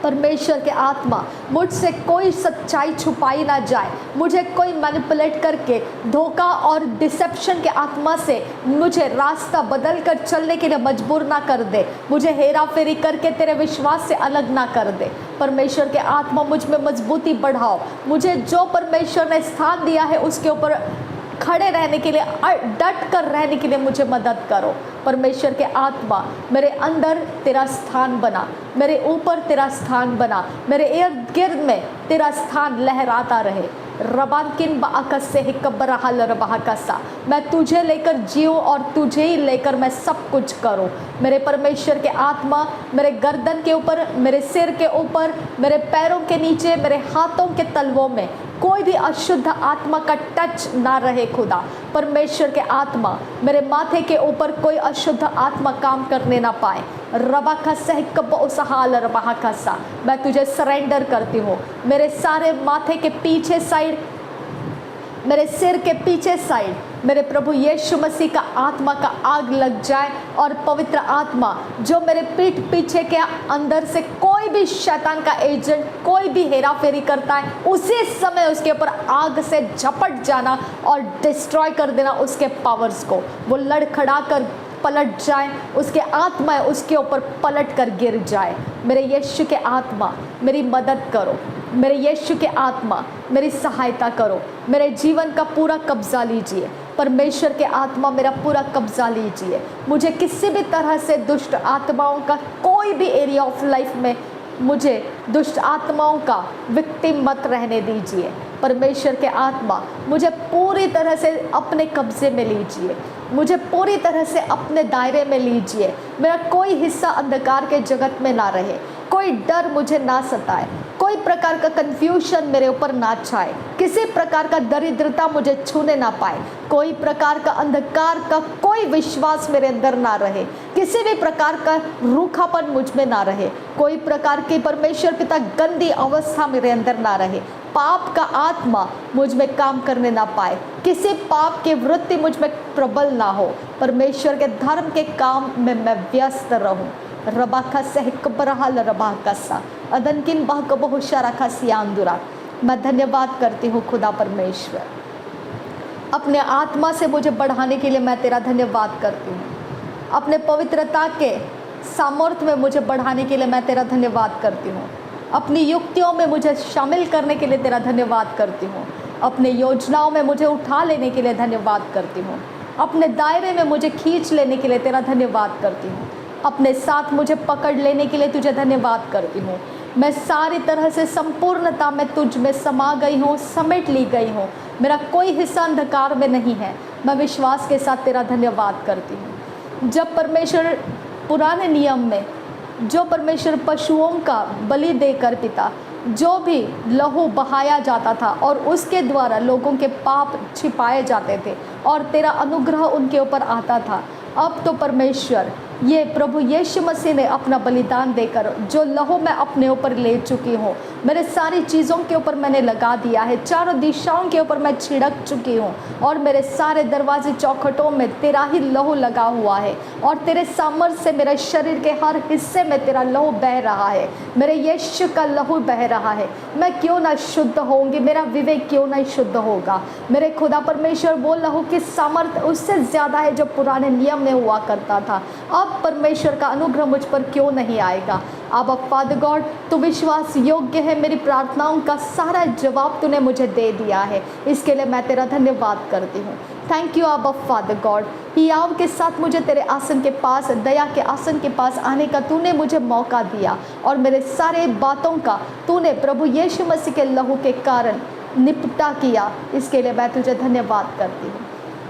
परमेश्वर के आत्मा, मुझसे कोई सच्चाई छुपाई ना जाए, मुझे कोई मैनिपुलेट करके धोखा और डिसेप्शन के आत्मा से मुझे रास्ता बदल कर चलने के लिए मजबूर ना कर दे, मुझे हेरा फेरी करके तेरे विश्वास से अलग ना कर दे। परमेश्वर के आत्मा, मुझ में मजबूती बढ़ाओ, मुझे जो परमेश्वर ने स्थान दिया है उसके ऊपर खड़े रहने के लिए, डट कर रहने के लिए मुझे मदद करो। परमेश्वर के आत्मा, मेरे अंदर तेरा स्थान बना, मेरे ऊपर तेरा स्थान बना, मेरे इर्द गिर्द में तेरा स्थान लहराता रहे। रबानकिन बाकस से हिकबरहल रबाकसा, मैं तुझे लेकर जीऊँ और तुझे ही लेकर मैं सब कुछ करूँ। मेरे परमेश्वर के आत्मा, मेरे गर्दन के ऊपर, मेरे सिर के ऊपर, मेरे पैरों के नीचे, मेरे हाथों के तलवों में कोई भी अशुद्ध आत्मा का टच ना रहे खुदा। परमेश्वर के आत्मा, मेरे माथे के ऊपर कोई अशुद्ध आत्मा काम करने ना पाए। रबाकसा, मैं तुझे सरेंडर करती हूँ। मेरे सारे माथे के पीछे साइड, मेरे सिर के पीछे साइड मेरे प्रभु यीशु मसीह का आत्मा का आग लग जाए और पवित्र आत्मा जो मेरे पीठ पीछे के अंदर से कोई भी शैतान का एजेंट कोई भी हेरा फेरी करता है, उसी समय उसके ऊपर आग से झपट जाना और डिस्ट्रॉय कर देना उसके पावर्स को। वो लड़खड़ा कर पलट जाए, उसके आत्मा उसके ऊपर पलट कर गिर जाए। मेरे यीशु के आत्मा, मेरी मदद करो। मेरे यीशु के आत्मा, मेरी सहायता करो। मेरे जीवन का पूरा कब्जा लीजिए। परमेश्वर के आत्मा, मेरा पूरा कब्जा लीजिए। मुझे किसी भी तरह से दुष्ट आत्माओं का, कोई भी एरिया ऑफ लाइफ में मुझे दुष्ट आत्माओं का विक्टिम मत रहने दीजिए। परमेश्वर के आत्मा, मुझे पूरी तरह से अपने कब्जे में लीजिए, मुझे पूरी तरह से अपने दायरे में लीजिए। मेरा कोई हिस्सा अंधकार के जगत में ना रहे, कोई डर मुझे ना सताए, कोई प्रकार का कंफ्यूजन मेरे ऊपर ना छाए, किसी प्रकार का दरिद्रता मुझे छूने ना पाए, कोई प्रकार का अंधकार का कोई विश्वास मेरे अंदर ना रहे, किसी भी प्रकार का रूखापन मुझ में ना रहे, कोई प्रकार की परमेश्वर पिता गंदी अवस्था मेरे अंदर ना रहे, पाप का आत्मा मुझ में काम करने ना पाए, किसी पाप की वृत्ति मुझ में प्रबल ना हो। परमेश्वर के धर्म के काम में मैं व्यस्त रहूं। रबाका सहकबरहल रबाकसा अदनकिन बहकबहुशाराखा सियांदुरा। मैं धन्यवाद करती हूँ खुदा परमेश्वर, अपने आत्मा से मुझे बढ़ाने के लिए मैं तेरा धन्यवाद करती हूँ। अपने पवित्रता के सामर्थ्य में मुझे बढ़ाने के लिए मैं तेरा धन्यवाद करती हूँ। अपनी युक्तियों में मुझे शामिल करने के लिए तेरा धन्यवाद करती हूँ। अपने योजनाओं में मुझे उठा लेने के लिए धन्यवाद करती हूँ। अपने दायरे में मुझे खींच लेने के लिए तेरा धन्यवाद करती हूँ। अपने साथ मुझे पकड़ लेने के लिए तुझे धन्यवाद करती हूँ। मैं सारी तरह से संपूर्णता में तुझ में समा गई हूँ, समेट ली गई हूँ। मेरा कोई हिस्सा अंधकार में नहीं है। मैं विश्वास के साथ तेरा धन्यवाद करती हूँ। जब परमेश्वर पुराने नियम में जो परमेश्वर पशुओं का बलि देकर पिता जो भी लहू बहाया जाता था और उसके द्वारा लोगों के पाप छिपाए जाते थे और तेरा अनुग्रह उनके ऊपर आता था, अब तो परमेश्वर ये प्रभु यीशु मसीह ने अपना बलिदान देकर जो लहू मैं अपने ऊपर ले चुकी हूँ, मेरे सारी चीज़ों के ऊपर मैंने लगा दिया है, चारों दिशाओं के ऊपर मैं छिड़क चुकी हूँ और मेरे सारे दरवाजे चौखटों में तेरा ही लहू लगा हुआ है और तेरे सामर्थ्य से मेरे शरीर के हर हिस्से में तेरा लहू बह रहा है। मेरे यीशु का लहू बह रहा है। मैं क्यों ना शुद्ध होंगी, मेरा विवेक क्यों नहीं शुद्ध होगा। मेरे खुदा परमेश्वर वो लहू की सामर्थ्य उससे ज़्यादा है जो पुराने नियम में हुआ करता था। अब परमेश्वर का अनुग्रह मुझ पर क्यों नहीं आएगा। अब फादर गॉड, तू विश्वास योग्य है। मेरी प्रार्थनाओं का सारा जवाब तूने मुझे दे दिया है, इसके लिए मैं तेरा धन्यवाद करती हूँ। थैंक यू आबा फादर गॉड। हियाव के साथ मुझे तेरे आसन के पास, दया के आसन के पास आने का तूने मुझे मौका दिया और मेरे सारे बातों का तूने प्रभु यीशु मसीह के लहू के कारण निपटा किया। इसके लिए मैं तुझे धन्यवाद करती हूँ।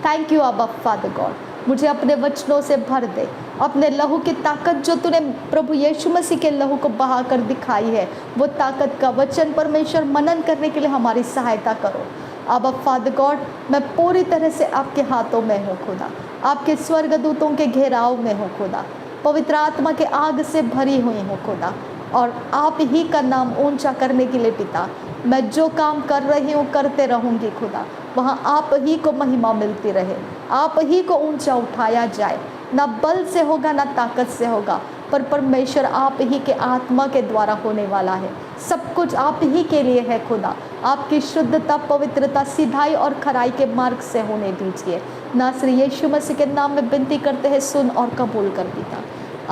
थैंक यू आबा फादर गॉड। मुझे अपने वचनों से भर दे, अपने लहू की ताकत जो तूने प्रभु यीशु मसीह के लहू को बहा कर दिखाई है, वो ताकत का वचन परमेश्वर मनन करने के लिए हमारी सहायता करो। अब फादर गॉड, मैं पूरी तरह से आपके हाथों में हूँ खुदा, आपके स्वर्गदूतों के घेराव में हूँ खुदा, पवित्र आत्मा के आग से भरी हुई हूँ खुदा, और आप ही का नाम ऊंचा करने के लिए पिता मैं जो काम कर रही हूँ करते रहूँगी खुदा। वहाँ आप ही को महिमा मिलती रहे, आप ही को ऊंचा उठाया जाए। ना बल से होगा ना ताकत से होगा, पर परमेश्वर आप ही के आत्मा के द्वारा होने वाला है। सब कुछ आप ही के लिए है खुदा। आपकी शुद्धता, पवित्रता, सिधाई और खराई के मार्ग से होने दीजिए। नासरी यीशु मसीह के नाम में विनती करते हैं, सुन और कबूल कर पिता।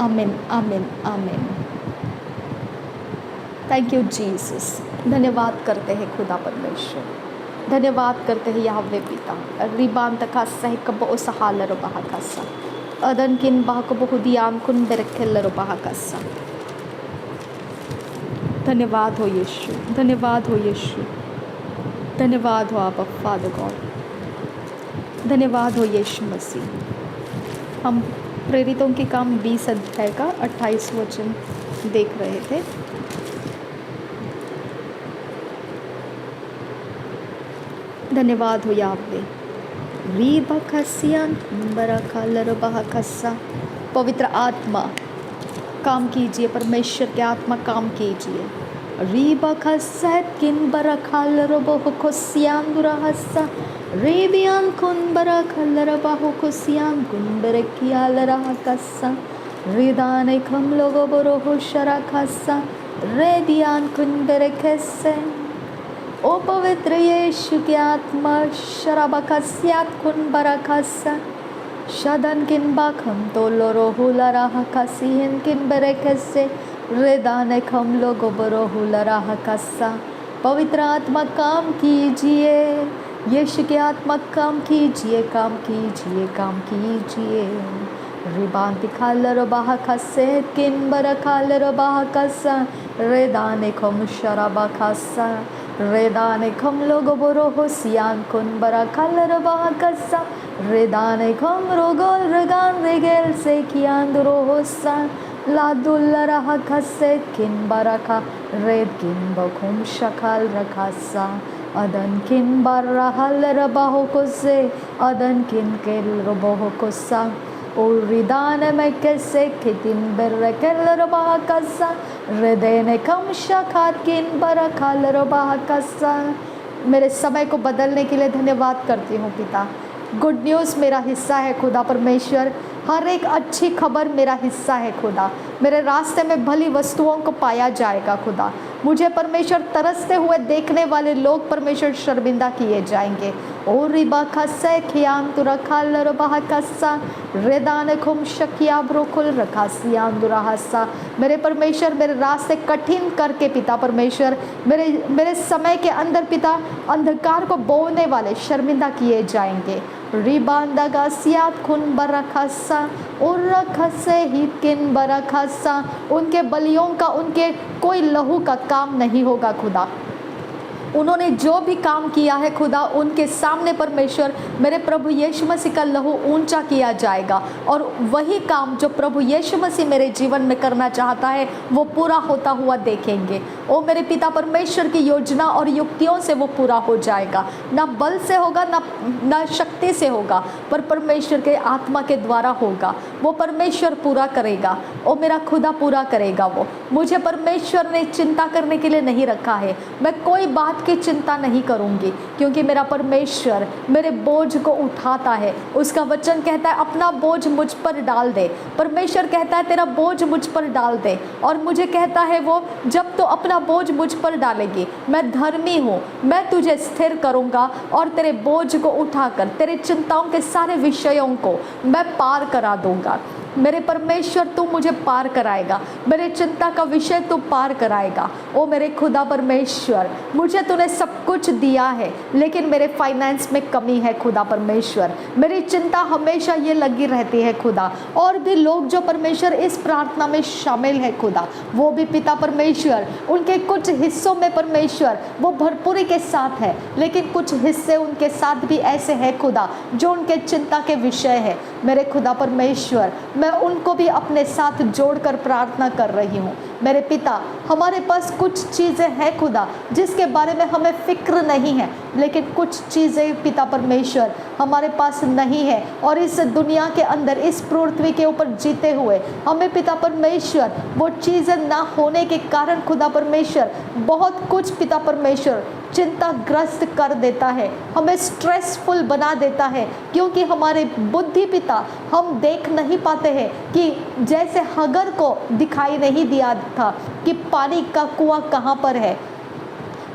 आमीन आमीन आमीन। Thank you Jesus. धन्यवाद करते हैं खुदा परमेश्वर, धन्यवाद करते हैं याहवे पिता। रिबान तका सह कब ओसहालर बहाकसा अदन किन बाहक बहुदियान कुन बेरखेलर बहाकसा। धन्यवाद हो यीशु, धन्यवाद हो यीशु, धन्यवाद हो आप फादर गॉड, धन्यवाद हो यीशु मसीह। हम प्रेरितों के काम 20 अध्याय का 28 वचन देख रहे थे। धन्यवाद हो यावे। पवित्र आत्मा काम कीजिए, परमेश्वर की आत्मा काम कीजिए। रीबा खसत किन बरा खालर बहु खुशियान दुराहसा रेबियान कुन बरा खालर बहु खुशियान कुन बरकिया लरहा कसा रिदाने खम लोगो बरो होशरा खसा रेदियान कुन बरकसे। ओ पवित्र यीशु की आत्मा शराबा खसियात कुन बरा खसा शदन किन बाखम तो लोरो हुलरा हकसिन किन बरकसे रेदाने खम लोगो बरो हुलरा हकसा। पवित्र आत्मा काम कीजिए, यीशु की आत्मा काम कीजिए, काम कीजिए, काम कीजिए। रिबान दिखालर बाहा खसे किन बरा खालर बाहा कसा रेदाने खम शराबा खसा रेदाने खम लोगो बरो हो सियान कुन बरा खालर बाहा कसा रेदाने खम रोगोल रगान रेगेल से कियान दुरो होसा लादुल्ला खसे किन बरखा रेद किन बखुम शकाल रखासा अदन किन बरहल रबाहो को से अदन किन के रबाहो को सा और रिदान में कैसे कितिन बरकल रबाह कसा रेदेने कम शकात किन बरखाल रबाह कसा। मेरे समय को बदलने के लिए धन्यवाद करती हूँ पिता। गुड न्यूज़ मेरा हिस्सा है खुदा परमेश्वर, हर एक अच्छी खबर मेरा हिस्सा है खुदा। मेरे रास्ते में भली वस्तुओं को पाया जाएगा खुदा। मुझे परमेश्वर तरसते हुए देखने वाले लोग परमेश्वर शर्मिंदा किए जाएंगे। ओ रिबा खस्से खियाम तुरा खाल रबाह कस्सा रेदान खुम शकिया ब्रोकुल रखा सियाम दुराहसा। मेरे परमेश्वर मेरे रास्ते कठिन करके पिता परमेश्वर मेरे समय के अंदर पिता अंधकार को बोने वाले शर्मिंदा किए जाएंगे। रिबांदा गासियात खुन बरखसा और रखसे ही किन बरखसा। उनके बलियों का, उनके कोई लहू का काम नहीं होगा खुदा। उन्होंने जो भी काम किया है खुदा, उनके सामने परमेश्वर मेरे प्रभु यीशु मसीह का लहू ऊंचा किया जाएगा और वही काम जो प्रभु यीशु मसीह मेरे जीवन में करना चाहता है वो पूरा होता हुआ देखेंगे। ओ मेरे पिता परमेश्वर की योजना और युक्तियों से वो पूरा हो जाएगा। ना बल से होगा, ना शक्ति से होगा, पर परमेश्वर के आत्मा के द्वारा होगा। वो परमेश्वर पूरा करेगा। ओ मेरा खुदा पूरा करेगा। वो मुझे परमेश्वर ने चिंता करने के लिए नहीं रखा है। मैं कोई बात की चिंता नहीं करूंगी क्योंकि मेरा परमेश्वर मेरे बोझ को उठाता है। उसका वचन कहता है अपना बोझ मुझ पर डाल दे। परमेश्वर कहता है तेरा बोझ मुझ पर डाल दे, और मुझे कहता है वो जब तो अपना बोझ मुझ पर डालेगी, मैं धर्मी हूँ, मैं तुझे स्थिर करूँगा और तेरे बोझ को उठाकर तेरे चिंताओं के सारे विषयों को मैं पार करा दूंगा। मेरे परमेश्वर तू मुझे पार कराएगा, मेरे चिंता का विषय तू पार कराएगा। ओ मेरे खुदा परमेश्वर, मुझे तूने सब कुछ दिया है, लेकिन मेरे फाइनेंस में कमी है खुदा परमेश्वर। मेरी चिंता हमेशा ये लगी रहती है खुदा। और भी लोग जो परमेश्वर इस प्रार्थना में शामिल है खुदा, वो भी पिता परमेश्वर, उनके कुछ हिस्सों में परमेश्वर वो भरपूरी के साथ है, लेकिन कुछ हिस्से उनके साथ भी ऐसे हैं खुदा जो उनके चिंता के विषय है। मेरे खुदा परमेश्वर, मैं उनको भी अपने साथ जोड़कर प्रार्थना कर रही हूँ। मेरे पिता, हमारे पास कुछ चीज़ें हैं खुदा जिसके बारे में हमें फिक्र नहीं है, लेकिन कुछ चीज़ें पिता परमेश्वर हमारे पास नहीं है। और इस दुनिया के अंदर, इस पृथ्वी के ऊपर जीते हुए हमें पिता परमेश्वर वो चीज़ें ना होने के कारण खुदा परमेश्वर बहुत कुछ पिता परमेश्वर चिंताग्रस्त कर देता है, हमें स्ट्रेसफुल बना देता है, क्योंकि हमारे बुद्धि पिता हम देख नहीं पाते हैं कि जैसे हगर को दिखाई नहीं दिया था कि पानी का कुआं कहाँ पर है।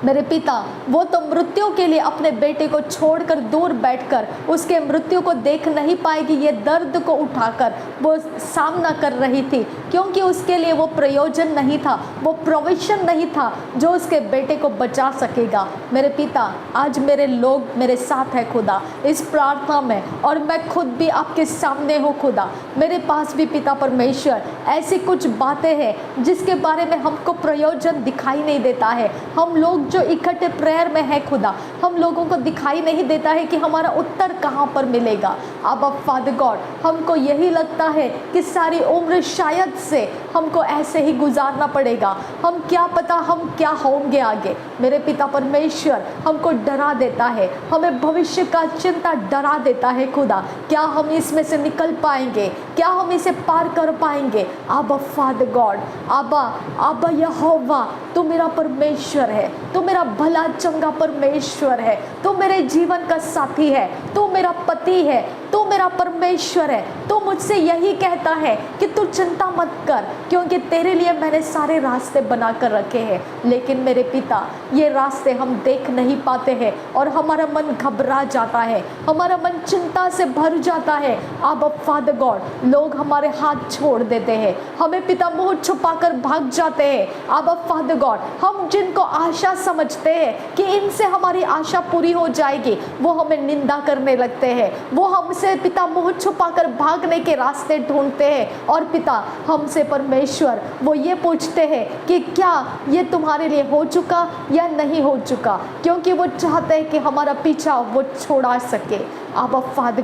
मेरे पिता, वो तो मृत्यु के लिए अपने बेटे को छोड़कर दूर बैठकर उसके मृत्यु को देख नहीं पाएगी, ये दर्द को उठाकर वो सामना कर रही थी, क्योंकि उसके लिए वो प्रयोजन नहीं था, वो प्रोविजन नहीं था जो उसके बेटे को बचा सकेगा। मेरे पिता, आज मेरे लोग मेरे साथ है खुदा इस प्रार्थना में, और मैं खुद भी आपके सामने हूँ खुदा। मेरे पास भी पिता परमेश्वर ऐसी कुछ बातें हैं जिसके बारे में हमको प्रयोजन दिखाई नहीं देता है। हम लोग जो इकट्ठे प्रेयर में है खुदा, हम लोगों को दिखाई नहीं देता है कि हमारा उत्तर कहाँ पर मिलेगा। अब फादर गॉड, हमको यही लगता है कि सारी उम्र शायद से हमको ऐसे ही गुजारना पड़ेगा, हम क्या पता हम क्या होंगे आगे। मेरे पिता परमेश्वर हमको डरा देता है, हमें भविष्य का चिंता डरा देता है खुदा। क्या हम इसमें से निकल पाएंगे, क्या हम इसे पार कर पाएंगे। अब फादर गॉड, आबा यहोवा, तू मेरा परमेश्वर है, तू मेरा भला चंगा परमेश्वर है, तू मेरे जीवन का साथी है, तू मेरा पति है, तू मेरा परमेश्वर है। तू मुझसे यही कहता है कि तू चिंता मत कर, क्योंकि तेरे लिए मैंने सारे रास्ते बना कर रखे हैं। लेकिन मेरे पिता, ये रास्ते हम देख नहीं पाते हैं और हमारा मन घबरा जाता है, हमारा मन चिंता से भर जाता है। अब फादर गॉड, लोग हमारे हाथ छोड़ देते हैं, हमें पिता मुंह छुपाकर भाग जाते हैं। अब फादर गॉड, हम जिनको आशा समझते हैं कि इनसे हमारी आशा पूरी हो जाएगी, वो हमें निंदा करने लगते हैं, वो हमसे पिता मुंह छुपाकर भागने के रास्ते ढूंढते हैं। और पिता, हमसे परमेश्वर वो ये पूछते हैं कि क्या ये तुम्हारे लिए हो चुका या नहीं हो चुका, क्योंकि वो चाहते हैं कि हमारा पीछा वो छोड़ा सके। अब फादर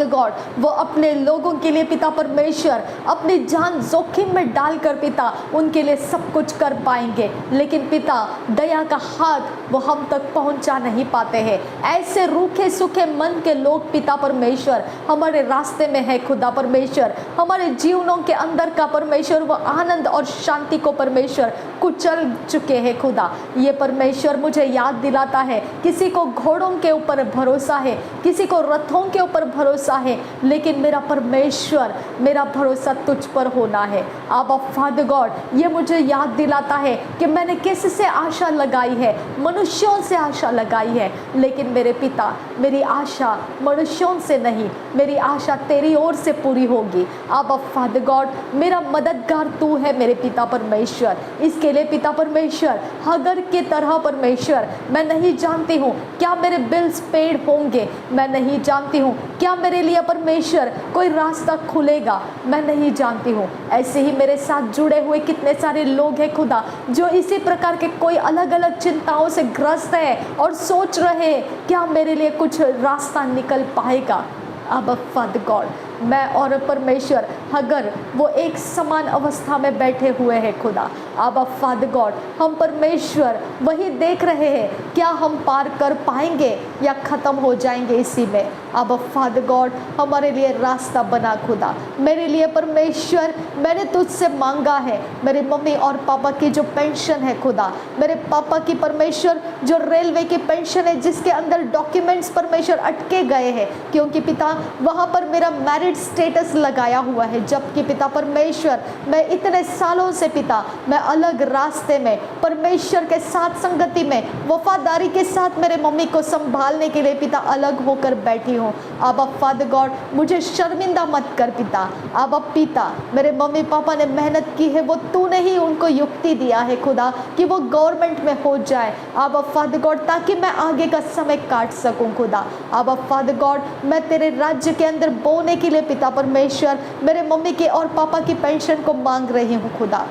गॉड, वो अपने लोगों के लिए पिता परमेश्वर अपनी जान जोखिम में डालकर पिता उनके लिए सब कुछ कर पाएंगे, लेकिन पिता दया का हाथ वो हम तक पहुंचा नहीं पाते हैं। ऐसे रूखे सूखे मन के लोग पिता परमेश्वर हमारे रास्ते में है खुदा परमेश्वर, हमारे जीवनों के अंदर का परमेश्वर वो आनंद और शांति को परमेश्वर कुचल चुके हैं खुदा। ये परमेश्वर मुझे याद दिलाता है, किसी को घोड़ों के ऊपर भरोसा है, किसी को रथों के ऊपर भरोसा है, लेकिन मेरा परमेश्वर, मेरा भरोसा तुझ पर होना है। अब फादर गॉड, ये मुझे याद दिलाता है कि मैंने किससे आशा लगाई है, मनुष्यों से आशा लगाई है, लेकिन मेरे पिता, मेरी आशा मनुष्यों से नहीं, मेरी आशा तेरी ओर से पूरी होगी। अब फादर गॉड, मेरा मददगार तू है मेरे पिता परमेश्वर। इसके लिए पिता परमेश्वर, हगर की तरह परमेश्वर, मैं नहीं जानती हूँ क्या मेरे बिल्स पेड होंगे, मैं नहीं जानती हूँ क्या मेरे लिए परमेश्वर कोई रास्ता खुलेगा, मैं नहीं जानती हूँ। ऐसे ही मेरे साथ जुड़े हुए कितने सारे लोग हैं खुदा, जो इसी प्रकार के कोई अलग अलग चिंताओं से ग्रस्त है और सोच रहे हैं क्या मेरे लिए कुछ रास्ता निकल पाएगा। अब फादर गॉड, मैं और परमेश्वर अगर वो एक समान अवस्था में बैठे हुए हैं खुदा। अब फादर गॉड, हम परमेश्वर वही देख रहे हैं क्या हम पार कर पाएंगे या ख़त्म हो जाएंगे इसी में। अब फादर गॉड, हमारे लिए रास्ता बना खुदा। मेरे लिए परमेश्वर, मैंने तुझसे मांगा है मेरे मम्मी और पापा की जो पेंशन है खुदा, मेरे पापा की परमेश्वर जो रेलवे की पेंशन है जिसके अंदर डॉक्यूमेंट्स परमेश्वर अटके गए हैं, क्योंकि पिता वहाँ पर मेरा मैरिज स्टेटस लगाया हुआ है, जबकि पिता परमेश्वर मैं इतने सालों से पिता मैं अलग रास्ते में परमेश्वर के साथ संगति में वफादारी के साथ मेरे मम्मी को संभालने के लिए पिता अलग होकर बैठी हूँ। अब फादर गॉड मुझे शर्मिंदा मत कर पिता। अब पिता मेरे मम्मी पापा ने मेहनत की है, वो तूने ही उनको युक्ति दिया है खुदा कि वो गवर्नमेंट में हो जाए। अब फादर गॉड ताकि मैं आगे का समय काट सकूं खुदा। अब फादर गॉड मैं तेरे राज्य के अंदर बोने के लिए पिता परमेश्वर मेरे मम्मी के और पापा की पेंशन को मांग रही हूँ खुदा।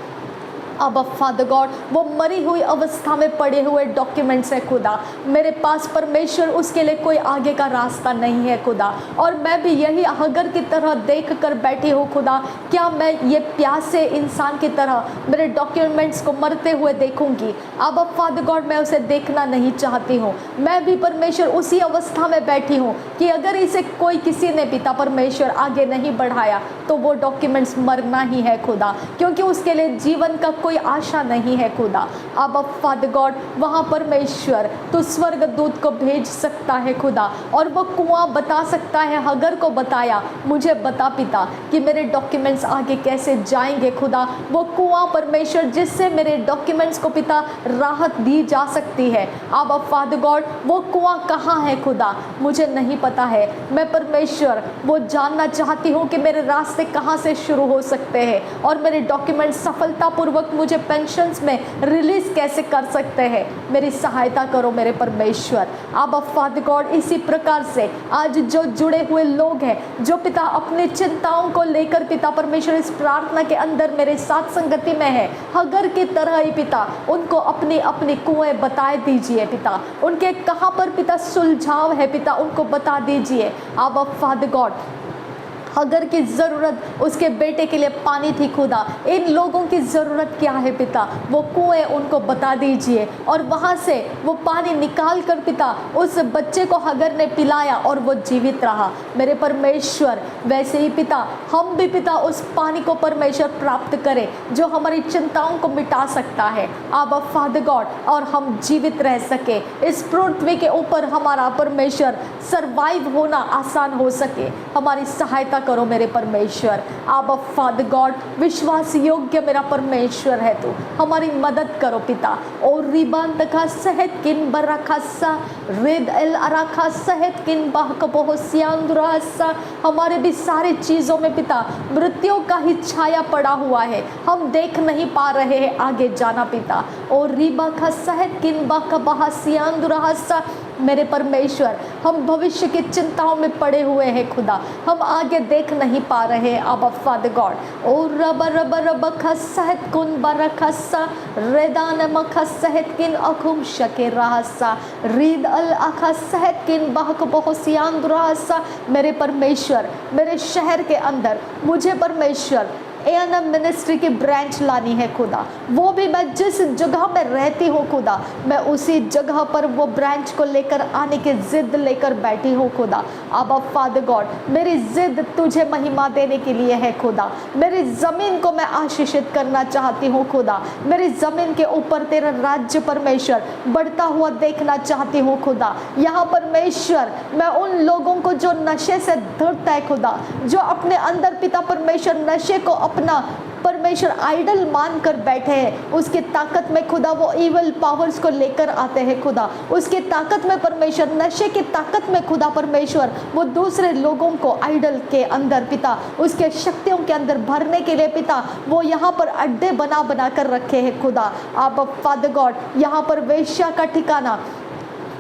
अब फादर गॉड वो मरी हुई अवस्था में पड़े हुए डॉक्यूमेंट्स है खुदा, मेरे पास परमेश्वर उसके लिए कोई आगे का रास्ता नहीं है खुदा। और मैं भी यही हगर की तरह देख कर बैठी हूँ खुदा। क्या मैं ये प्यासे इंसान की तरह मेरे डॉक्यूमेंट्स को मरते हुए देखूंगी? अब फादर गॉड मैं उसे देखना नहीं चाहती हूँ। मैं भी परमेश्वर उसी अवस्था में बैठी हूँ कि अगर इसे कोई किसी ने पिता परमेश्वर आगे नहीं बढ़ाया तो वो डॉक्यूमेंट्स मरना ही है खुदा, क्योंकि उसके लिए जीवन का कोई आशा नहीं है खुदा। अब फादर गॉड वहाँ परमेश्वर तो स्वर्ग दूत को भेज सकता है खुदा, और वो कुआं बता सकता है, हगर को बताया मुझे बता पिता कि मेरे डॉक्यूमेंट्स आगे कैसे जाएंगे खुदा। वो कुआं परमेश्वर जिससे मेरे डॉक्यूमेंट्स को पिता राहत दी जा सकती है। अब फादर गॉड वो कुआं कहाँ है खुदा मुझे नहीं पता है। मैं परमेश्वर वो जानना चाहती हूँ कि मेरे रास्ते कहाँ से शुरू हो सकते हैं और मेरे डॉक्यूमेंट्स सफलतापूर्वक मुझे पेंशन्स में रिलीज कैसे कर सकते हैं। मेरी सहायता करो मेरे परमेश्वर। अब फादर गॉड इसी प्रकार से आज जो जुड़े हुए लोग हैं जो पिता अपनी चिंताओं को लेकर पिता परमेश्वर इस प्रार्थना के अंदर मेरे साथ संगति में है, हगर की तरह ही पिता उनको अपनी अपनी कुएं बता दीजिए पिता। उनके कहाँ पर पिता सुलझाव है पिता उनको बता दीजिए। अब फादर गॉड हगर की ज़रूरत उसके बेटे के लिए पानी थी खुदा, इन लोगों की ज़रूरत क्या है पिता वो कुएं उनको बता दीजिए। और वहाँ से वो पानी निकाल कर पिता उस बच्चे को हगर ने पिलाया और वो जीवित रहा। मेरे परमेश्वर वैसे ही पिता हम भी पिता उस पानी को परमेश्वर प्राप्त करें जो हमारी चिंताओं को मिटा सकता है। अब फादर गॉड और हम जीवित रह सके, इस पृथ्वी के ऊपर हमारा परमेश्वर सरवाइव होना आसान हो सके। हमारी सहायता करो मेरे परमेश्वर। अब फादर गॉड विश्वास योग्य मेरा परमेश्वर है तू, हमारी मदद करो पिता। और रिबान तका सहत किन बरखसा रेद एल अराखा सहत किन बहकबोसियांदुरासा। हमारे भी सारी चीज़ों में पिता मृत्यु का ही छाया पड़ा हुआ है, हम देख नहीं पा रहे हैं आगे जाना पिता। और रिबा का सहत किन बहकबहासियांदुरासा। मेरे परमेश्वर हम भविष्य की चिंताओं में पड़े हुए हैं खुदा, हम आगे देख नहीं पा रहे हैं। अब फादर गॉड और रब रब रब खसहत कुन बरखसा रेदान मखसहत किन अखुम शके रहसा रीद अल अखसहत किन बहक बहुसियान दुरासा। मेरे परमेश्वर मेरे शहर के अंदर मुझे परमेश्वर एएनएम मिनिस्ट्री की ब्रांच लानी है खुदा। वो भी मैं जिस जगह में रहती हूँ खुदा मैं उसी जगह पर वो ब्रांच को लेकर आने की जिद लेकर बैठी हूँ खुदा। अब फादर गॉड मेरी जिद तुझे महिमा देने के लिए है खुदा। मेरी ज़मीन को मैं आशीषित करना चाहती हूँ खुदा। मेरी ज़मीन के ऊपर तेरा राज्य परमेश्वर बढ़ता हुआ देखना चाहती हूँ खुदा। यहाँ परमेश्वर मैं उन लोगों को जो नशे से धुरता है खुदा, जो अपने अंदर पिता परमेश्वर नशे को अपना परमेश्वर आइडल मान कर बैठे हैं, उसकी ताकत में खुदा वो इवल पावर्स को लेकर आते हैं खुदा। उसकी ताकत में परमेश्वर नशे की ताकत में खुदा परमेश्वर वो दूसरे लोगों को आइडल के अंदर पिता उसके शक्तियों के अंदर भरने के लिए पिता वो यहाँ पर अड्डे बना बना कर रखे हैं खुदा। आप फादर गॉड यहाँ पर वेश्या का ठिकाना,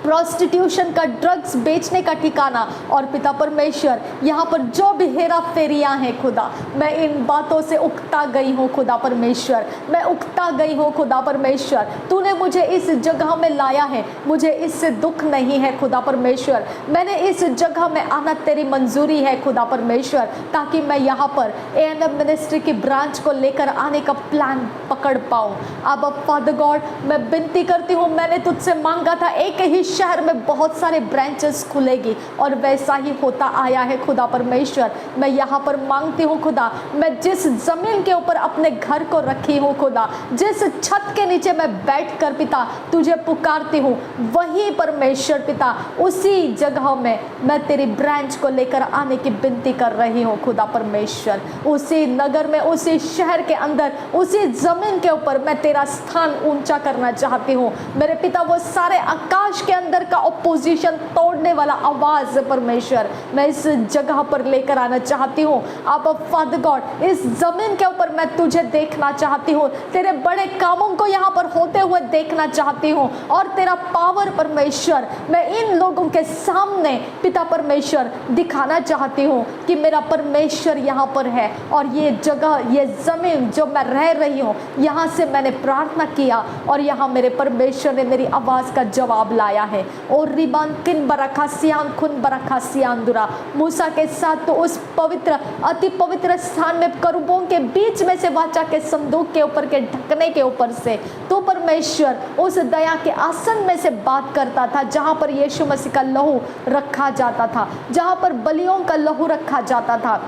प्रोस्टिट्यूशन का, ड्रग्स बेचने का ठिकाना और पिता परमेश्वर यहाँ पर जो भी हेरा फेरियाँ हैं खुदा मैं इन बातों से उकता गई हूँ खुदा परमेश्वर। मैं उकता गई हूँ खुदा परमेश्वर। तूने मुझे इस जगह में लाया है, मुझे इससे दुख नहीं है खुदा परमेश्वर। मैंने इस जगह में आना तेरी मंजूरी है खुदा परमेश्वर, ताकि मैं यहाँ पर एएनएम मिनिस्ट्री की ब्रांच को लेकर आने का प्लान पकड़ पाऊँ। अब फादर गॉड मैं विनती करती हूँ, मैंने तुझसे मांगा था एक ही शहर में बहुत सारे ब्रांचेस खुलेगी और वैसा ही होता आया है खुदा परमेश्वर। मैं यहाँ पर मांगती हूँ खुदा, मैं जिस जमीन के ऊपर अपने घर को रखी हूँ खुदा, जिस छत के नीचे मैं बैठ कर पिता तुझे पुकारती हूँ, वही परमेश्वर पिता उसी जगह में मैं तेरी ब्रांच को लेकर आने की विनती कर रही हूँ खुदा परमेश्वर। उसी नगर में, उसी शहर के अंदर, उसी जमीन के ऊपर मैं तेरा स्थान ऊंचा करना चाहती हूँ मेरे पिता। वो सारे आकाश के अंदर का ऑपोजिशन तोड़ने वाला आवाज परमेश्वर मैं इस जगह पर लेकर आना चाहती हूँ। अब फादर गॉड इस जमीन के ऊपर मैं तुझे देखना चाहती हूँ, तेरे बड़े कामों को यहाँ पर होते हुए देखना चाहती हूँ और तेरा पावर परमेश्वर मैं इन लोगों के सामने पिता परमेश्वर दिखाना चाहती हूँ कि मेरा परमेश्वर यहाँ पर है और ये जगह ये जमीन जो मैं रह रही हूँ यहाँ से मैंने प्रार्थना किया और यहाँ मेरे परमेश्वर ने मेरी आवाज का जवाब लाया है। और रिबान किन बरखा सियान खुन बरखा सियान दुरा मूसा के साथ तो उस पवित्र अति पवित्र स्थान में करूबों के बीच में से वाचा के संदूक के ऊपर के ढकने के ऊपर से तो परमेश्वर उस दया के आसन में से बात करता था जहां पर यीशु मसीह का लहू रखा जाता था, जहां पर बलियों का लहू रखा जाता था।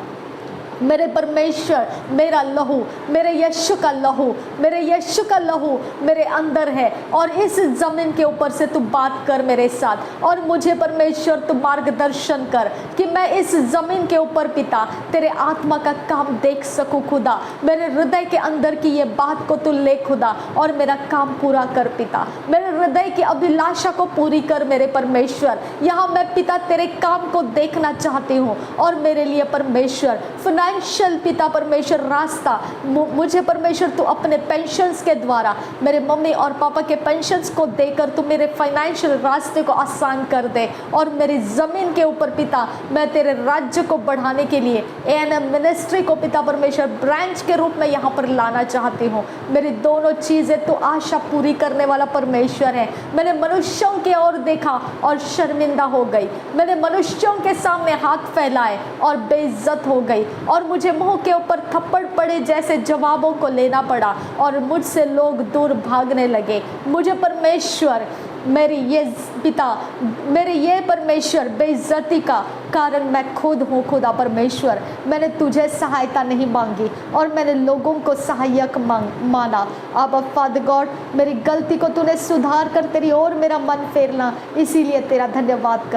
मेरे परमेश्वर मेरा लहू मेरे यीशु का लहू मेरे यीशु का लहू मेरे अंदर है और इस जमीन के ऊपर से तू बात कर मेरे साथ और मुझे परमेश्वर तू मार्गदर्शन कर कि मैं इस जमीन के ऊपर पिता तेरे आत्मा का काम देख सकूं खुदा। मेरे हृदय के अंदर की ये बात को तू ले खुदा और मेरा काम पूरा कर पिता, मेरे हृदय की अभिलाषा को पूरी कर मेरे परमेश्वर। यहाँ मैं पिता तेरे काम को देखना चाहती हूँ और मेरे लिए परमेश्वर फाइनेंशियल पिता परमेश्वर रास्ता मुझे परमेश्वर तू अपने पेंशन्स के द्वारा मेरे मम्मी और पापा के पेंशन्स को देकर तू मेरे फाइनेंशियल रास्ते को आसान कर दे और मेरी ज़मीन के ऊपर पिता मैं तेरे राज्य को बढ़ाने के लिए एएनएम मिनिस्ट्री को पिता परमेश्वर ब्रांच के रूप में यहाँ पर लाना चाहती हूँ। मेरी दोनों चीज़ें तो आशा पूरी करने वाला परमेश्वर है। मैंने मनुष्यों की ओर देखा और शर्मिंदा हो गई, मैंने मनुष्यों के सामने हाथ फैलाए और बेइज्जत हो गई और मुझे मुंह के ऊपर थप्पड़ पड़े जैसे जवाबों को लेना पड़ा और मुझसे लोग दूर भागने लगे। मुझे परमेश्वर मेरी ये पिता मेरे ये परमेश्वर बेइज्जती का कारण मैं खुद हूँ खुदा परमेश्वर। मैंने तुझे सहायता नहीं मांगी और मैंने लोगों को सहायक माना। अब फादर गॉड मेरी गलती को तूने सुधार कर तेरी ओर मेरा मन फेरना, इसीलिए तेरा धन्यवाद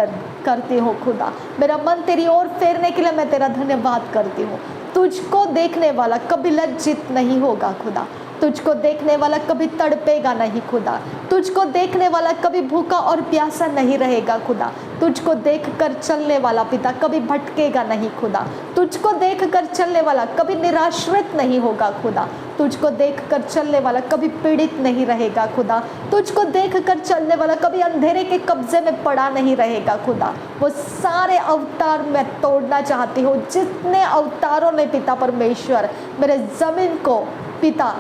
करती हूँ खुदा। मेरा मन तेरी ओर फेरने के लिए मैं तेरा धन्यवाद करती हूँ। तुझको देखने वाला कभी लज्जित नहीं होगा खुदा, तुझको देखने वाला कभी तड़पेगा नहीं खुदा, तुझको देखने वाला कभी भूखा और प्यासा नहीं रहेगा खुदा, तुझको देखकर चलने वाला पिता कभी भटकेगा नहीं खुदा, तुझको देखकर चलने वाला कभी निराश्रित नहीं होगा खुदा, तुझको देखकर चलने वाला कभी पीड़ित नहीं रहेगा खुदा, तुझको देखकर चलने वाला कभी अंधेरे के कब्जे में पड़ा नहीं रहेगा खुदा। वो सारे अवतार मैं तोड़ना चाहती हूँ जितने अवतारों ने पिता परमेश्वर मेरे जमीन को पिता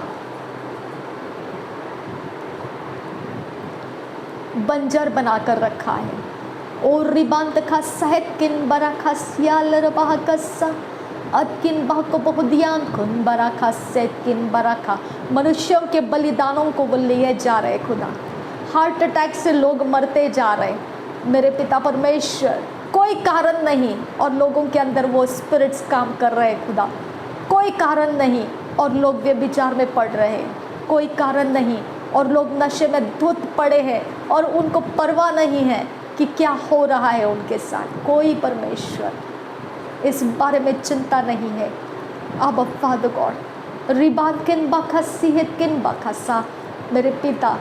बंजर बनाकर रखा है। और रिबांत खा सहत किन बरा खा सियाल रबाह कस्सा अतकिन बाह को बहुदियान कुन बरा खा सेत किन बरा खा। मनुष्यों के बलिदानों को वो लिए जा रहे खुदा, हार्ट अटैक से लोग मरते जा रहे मेरे पिता परमेश्वर, कोई कारण नहीं और लोगों के अंदर वो स्पिरिट्स काम कर रहे खुदा, कोई कारण नहीं और लोग व्यभिचार में पड़ रहे हैं, कोई कारण नहीं और लोग नशे में धुत पड़े हैं और उनको परवाह नहीं है कि क्या हो रहा है उनके साथ। कोई परमेश्वर इस बारे में चिंता नहीं है। अब फादर गॉड रिबान किन बखस सिहत किन बखसा मेरे पिता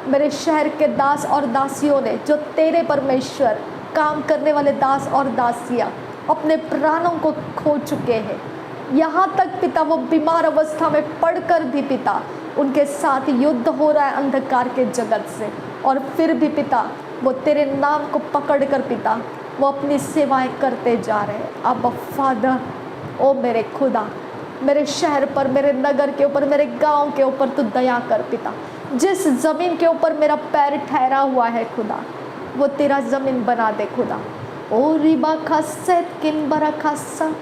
मेरे शहर के दास और दासियों ने जो तेरे परमेश्वर काम करने वाले दास और दासियाँ अपने प्राणों को खो चुके हैं, यहाँ तक पिता वो बीमार अवस्था में पड़कर भी पिता उनके साथ युद्ध हो रहा है अंधकार के जगत से और फिर भी पिता वो तेरे नाम को पकड़ कर पिता वो अपनी सेवाएं करते जा रहे हैं। अब फादर ओ मेरे खुदा मेरे शहर पर मेरे नगर के ऊपर मेरे गांव के ऊपर तू दया कर पिता। जिस ज़मीन के ऊपर मेरा पैर ठहरा हुआ है खुदा वो तेरा ज़मीन बना दे खुदा। ओ रिबा खासत किन बरा खासा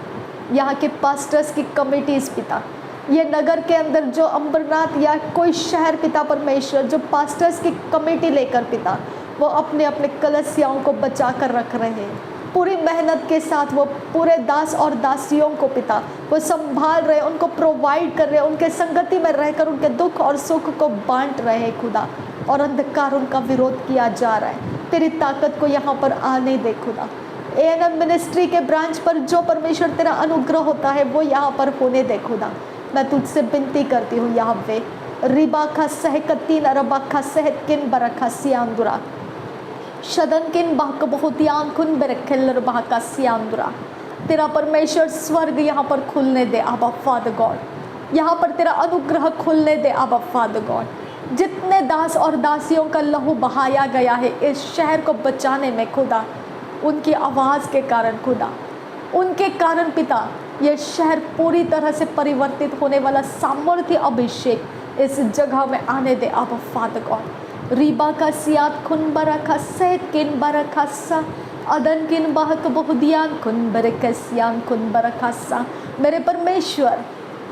यहाँ के पास्टर्स की कमिटीज़ पिता, ये नगर के अंदर जो अम्बरनाथ या कोई शहर पिता परमेश्वर जो पास्टर्स की कमेटी लेकर पिता वो अपने अपने कलसियाओं को बचा कर रख रहे हैं, पूरी मेहनत के साथ वो पूरे दास और दासियों को पिता वो संभाल रहे, उनको प्रोवाइड कर रहे, उनके संगति में रहकर उनके दुख और सुख को बांट रहे हैं खुदा और अंधकार उनका विरोध किया जा रहा है। तेरी ताकत को यहाँ पर आने दे खुदा। एएनएम मिनिस्ट्री के ब्रांच पर जो परमेश्वर तेरा अनुग्रह होता है वो यहाँ पर होने दे खुदा। मैं तुझसे विनती करती हूँ यहाँ पे रिबा खा सहकतीन रबा खा सहत किन बरखा सियांदुरा शदन किन बाक बहुत यान बेरखेलर बाका सियांदुरा। तेरा परमेश्वर स्वर्ग यहाँ पर खुलने दे आबा फादर गॉड, यहाँ पर तेरा अनुग्रह खुलने दे आबा फादर गॉड। जितने दास और दासियों का लहू बहाया गया है इस शहर को बचाने में खुदा, उनकी आवाज़ के कारण खुदा, उनके कारण पिता, ये शहर पूरी तरह से परिवर्तित होने वाला सामर्थ्य अभिषेक इस जगह में आने दे आबा फादर गॉड। रीबा का सियात खुन बरखा सैत किन बरखा सा अदन किन बहक बहुदियान खुन बरकसियान खुन बरखा सा। मेरे परमेश्वर,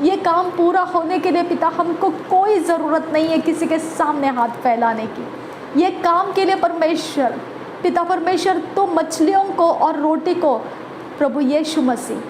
ये काम पूरा होने के लिए पिता हमको कोई ज़रूरत नहीं है किसी के सामने हाथ फैलाने की। ये काम के लिए परमेश्वर, पिता परमेश्वर, तो मछलियों को और रोटी को प्रभु यीशु मसीह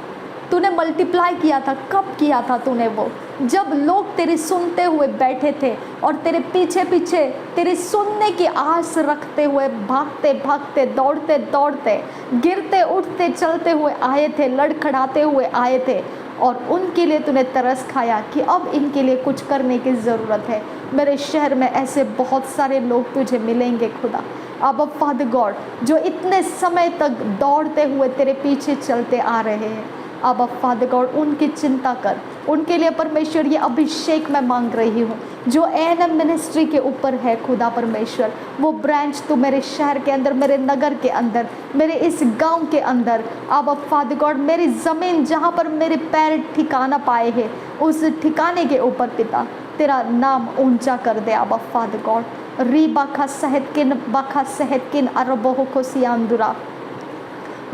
तूने मल्टीप्लाई किया था। कब किया था तूने? वो जब लोग तेरी सुनते हुए बैठे थे और तेरे पीछे पीछे तेरी सुनने की आस रखते हुए भागते भागते दौड़ते दौड़ते गिरते उठते चलते हुए आए थे, लड़खड़ाते हुए आए थे, और उनके लिए तूने तरस खाया कि अब इनके लिए कुछ करने की ज़रूरत है। मेरे शहर में ऐसे बहुत सारे लोग तुझे मिलेंगे खुदा, अब फादर गॉड, जो इतने समय तक दौड़ते हुए तेरे पीछे चलते आ रहे हैं। अब फादर गॉड, उनकी चिंता कर, उनके लिए परमेश्वर ये अभिषेक मैं मांग रही हूँ जो ANM मिनिस्ट्री के ऊपर है खुदा परमेश्वर। वो ब्रांच तो मेरे शहर के अंदर, मेरे नगर के अंदर, मेरे इस गांव के अंदर, अब फादर गॉड, मेरी ज़मीन जहाँ पर मेरे पैर ठिकाना पाए हैं उस ठिकाने के ऊपर पिता तेरा नाम ऊंचा कर दे। अब फादर गॉड, री बाखा सहत किन अरबोह को सियांदुरा।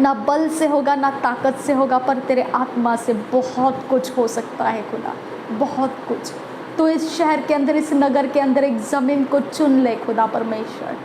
ना बल से होगा ना ताकत से होगा, पर तेरे आत्मा से बहुत कुछ हो सकता है खुदा, बहुत कुछ। तो इस शहर के अंदर, इस नगर के अंदर एक ज़मीन को चुन ले खुदा परमेश्वर।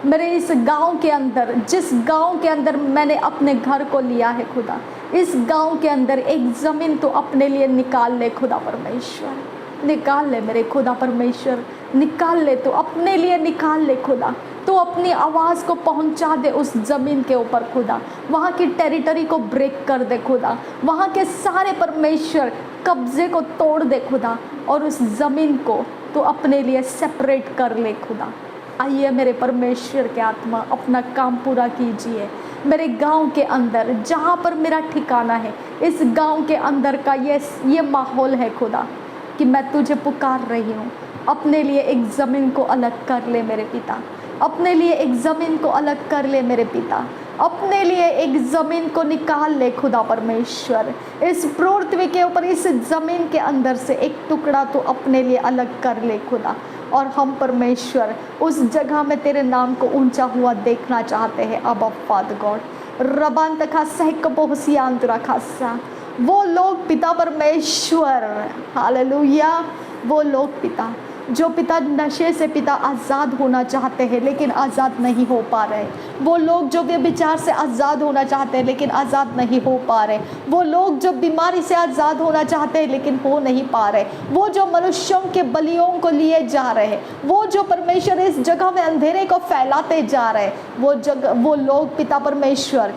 मेरे इस गांव के अंदर, जिस गांव के अंदर मैंने अपने घर को लिया है खुदा, इस गांव के अंदर एक ज़मीन तो अपने लिए निकाल ले खुदा परमेश्वर, निकाल ले मेरे खुदा परमेश्वर, निकाल ले, तो अपने लिए निकाल ले खुदा। तो अपनी आवाज़ को पहुंचा दे उस ज़मीन के ऊपर खुदा, वहाँ की टेरिटरी को ब्रेक कर दे खुदा, वहाँ के सारे परमेश्वर कब्जे को तोड़ दे खुदा, और उस ज़मीन को तो अपने लिए सेपरेट कर ले खुदा। आइए मेरे परमेश्वर के आत्मा, अपना काम पूरा कीजिए मेरे गांव के अंदर, जहाँ पर मेरा ठिकाना है, इस गांव के अंदर का ये माहौल है खुदा कि मैं तुझे पुकार रही हूँ। अपने लिए एक ज़मीन को अलग कर ले मेरे पिता, अपने लिए एक ज़मीन को अलग कर ले मेरे पिता, अपने लिए एक ज़मीन को निकाल ले खुदा परमेश्वर। इस पृथ्वी के ऊपर, इस ज़मीन के अंदर से एक टुकड़ा तो अपने लिए अलग कर ले खुदा, और हम परमेश्वर उस जगह में तेरे नाम को ऊंचा हुआ देखना चाहते हैं। अब फादर गॉड, रबान तखा सहक बहुसियांतरा खासा, वो लोग पिता परमेश्वर, हालेलुया, वो लोग पिता जो पिता नशे से पिता आज़ाद होना चाहते हैं लेकिन आज़ाद नहीं हो पा रहे, वो लोग जो व्यभिचार से आज़ाद होना चाहते हैं लेकिन आज़ाद नहीं हो पा रहे, वो लोग जो बीमारी से आज़ाद होना चाहते हैं लेकिन हो नहीं पा रहे, वो जो मनुष्यों के बलियों को लिए जा रहे हैं, वो जो परमेश्वर इस जगह में अंधेरे को फैलाते जा रहे हैं, वो लोग पिता परमेश्वर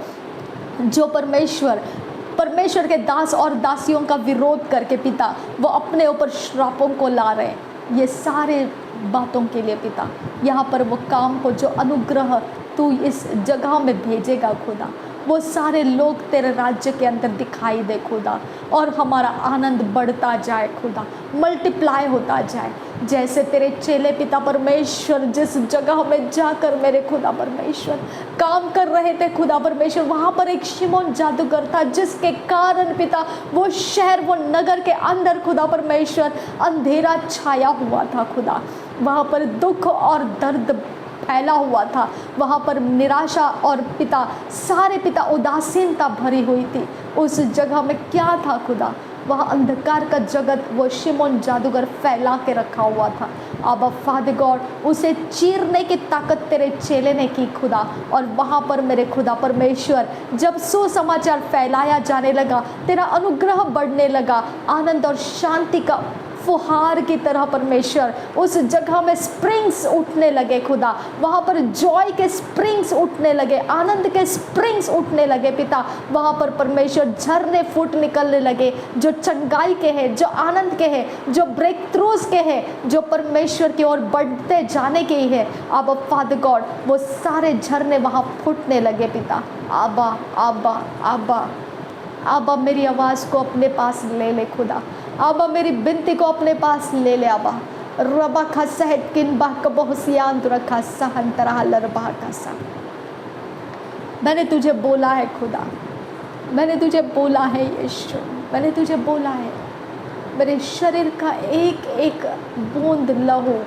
जो परमेश्वर के दास और दासियों का विरोध करके पिता वो अपने ऊपर श्रापों को ला रहे हैं। ये सारे बातों के लिए पिता यहाँ पर वो काम हो जो अनुग्रह तू इस जगह में भेजेगा खुदा, वो सारे लोग तेरे राज्य के अंदर दिखाई दे खुदा, और हमारा आनंद बढ़ता जाए खुदा, मल्टीप्लाई होता जाए। जैसे तेरे चेले पिता परमेश्वर जिस जगह में जाकर मेरे खुदा परमेश्वर काम कर रहे थे खुदा परमेश्वर, वहाँ पर एक शिमोन जादूगर था जिसके कारण पिता वो शहर, वो नगर के अंदर खुदा परमेश्वर अंधेरा छाया हुआ था खुदा, वहाँ पर दुख और दर्द फैला हुआ था, वहाँ पर निराशा और पिता सारे पिता उदासीनता भरी हुई थी। उस जगह में क्या था खुदा? वहाँ अंधकार का जगत वो शिमोन जादूगर फैला के रखा हुआ था। अब फादर गॉड, उसे चीरने की ताकत तेरे चेले ने की खुदा, और वहाँ पर मेरे खुदा परमेश्वर जब सुसमाचार फैलाया जाने लगा, तेरा अनुग्रह बढ़ने लगा, आनंद और शांति का फुहार की तरह परमेश्वर उस जगह में स्प्रिंग्स उठने लगे खुदा, वहाँ पर जॉय के स्प्रिंग्स उठने लगे, आनंद के स्प्रिंग्स उठने लगे पिता। वहाँ पर परमेश्वर झरने फूट निकलने लगे, जो चंगाई के हैं, जो आनंद के हैं, जो ब्रेक थ्रूज के हैं, जो परमेश्वर की ओर बढ़ते जाने के ही है। अब फादर गॉड वो सारे झरने वहाँ फूटने लगे पिता। आबा आबा आबा आबा मेरी आवाज़ को अपने पास ले ले खुदा, आबा मेरी बिनती को अपने पास ले ले आबा। रबा खा सहत किन बाह कबोसियान रखा सहन तरह लरबा का सा। मैंने तुझे बोला है खुदा, मैंने तुझे बोला है यीशु, मैंने तुझे बोला है मेरे शरीर का एक एक बूंद लहू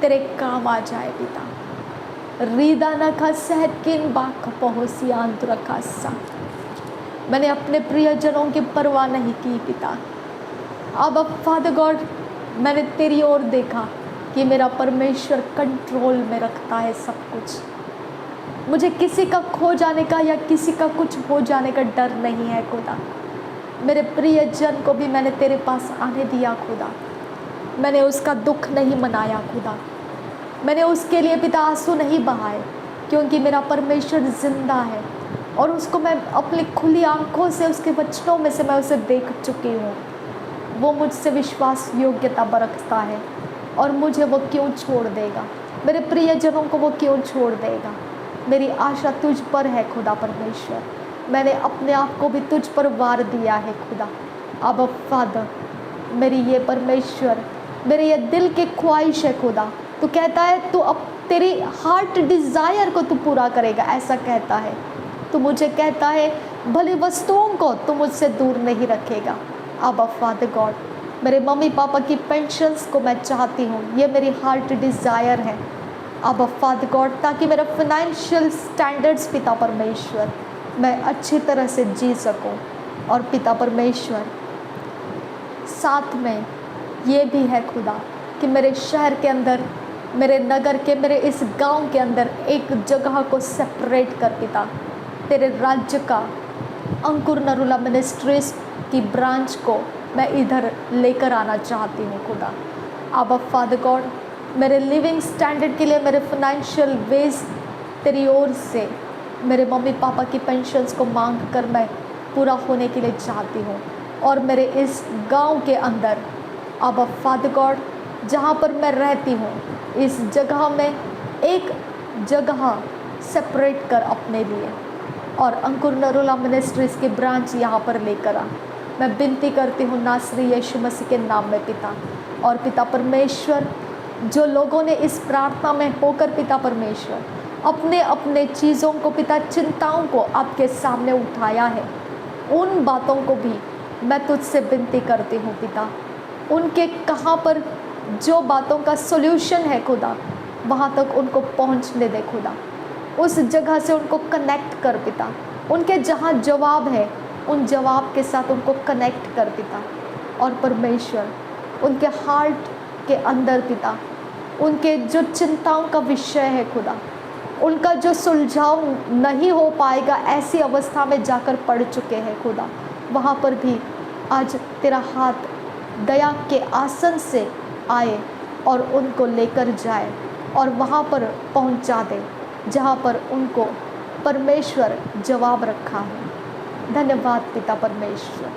तेरे काम आ जाए पिता। रीदा न खा सहत किन बाह कबोसियान रखा सा। मैंने अपने प्रियजनों की परवाह नहीं की पिता। अब फादर गॉड मैंने तेरी ओर देखा कि मेरा परमेश्वर कंट्रोल में रखता है सब कुछ। मुझे किसी का खो जाने का या किसी का कुछ हो जाने का डर नहीं है खुदा। मेरे प्रियजन को भी मैंने तेरे पास आने दिया खुदा। मैंने उसका दुख नहीं मनाया खुदा, मैंने उसके लिए पिता आंसू नहीं बहाए, क्योंकि मेरा परमेश्वर जिंदा है और उसको मैं अपनी खुली आंखों से उसके वचनों में से मैं उसे देख चुकी हूँ। वो मुझसे विश्वास योग्यता बरतता है और मुझे वो क्यों छोड़ देगा, मेरे प्रियजनों को वो क्यों छोड़ देगा। मेरी आशा तुझ पर है खुदा परमेश्वर, मैंने अपने आप को भी तुझ पर वार दिया है खुदा। अब फादर मेरी ये परमेश्वर, मेरे ये दिल की ख्वाहिश है खुदा। तू कहता है तू अब तेरी हार्ट डिज़ायर को तू पूरा करेगा, ऐसा कहता है। तू मुझे कहता है भली वस्तुओं को तू मुझसे दूर नहीं रखेगा। अब फादर गॉड मेरे मम्मी पापा की पेंशन्स को मैं चाहती हूँ, ये मेरी हार्ट डिज़ायर है। अब फादर गॉड ताकि मेरा फाइनेंशियल स्टैंडर्ड्स पिता परमेश्वर मैं अच्छी तरह से जी सकूँ। और पिता परमेश्वर साथ में ये भी है खुदा कि मेरे शहर के अंदर, मेरे नगर के, मेरे इस गांव के अंदर एक जगह को सेपरेट कर पिता, तेरे राज्य का अंकुर नरुला मिनिस्ट्रीज की ब्रांच को मैं इधर लेकर आना चाहती हूँ खुदा। अब फादर गॉड मेरे लिविंग स्टैंडर्ड के लिए, मेरे फाइनेंशियल वेज तेरी ओर से मेरे मम्मी पापा की पेंशन्स को मांग कर मैं पूरा होने के लिए चाहती हूँ। और मेरे इस गांव के अंदर अब फादर गॉड जहाँ पर मैं रहती हूँ, इस जगह में एक जगह सेपरेट कर अपने लिए और अंकुर नरुला मिनिस्ट्रीज़ की ब्रांच यहाँ पर लेकर आ। मैं विनती करती हूँ नासरी यीशु मसीह के नाम में पिता। और पिता परमेश्वर जो लोगों ने इस प्रार्थना में होकर पिता परमेश्वर अपने अपने चीज़ों को पिता, चिंताओं को आपके सामने उठाया है, उन बातों को भी मैं तुझसे विनती करती हूँ पिता। उनके कहाँ पर जो बातों का सोल्यूशन है खुदा, वहाँ तक उनको पहुँचने दे खुदा। उस जगह से उनको कनेक्ट कर पिता, उनके जहाँ जवाब है उन जवाब के साथ उनको कनेक्ट कर पिता। और परमेश्वर उनके हार्ट के अंदर पिता, उनके जो चिंताओं का विषय है खुदा, उनका जो सुलझाव नहीं हो पाएगा ऐसी अवस्था में जाकर पड़ चुके हैं खुदा, वहाँ पर भी आज तेरा हाथ दया के आसन से आए और उनको लेकर जाए और वहाँ पर पहुँचा दे जहाँ पर उनको परमेश्वर जवाब रखा है। धन्यवाद पिता परमेश्वर,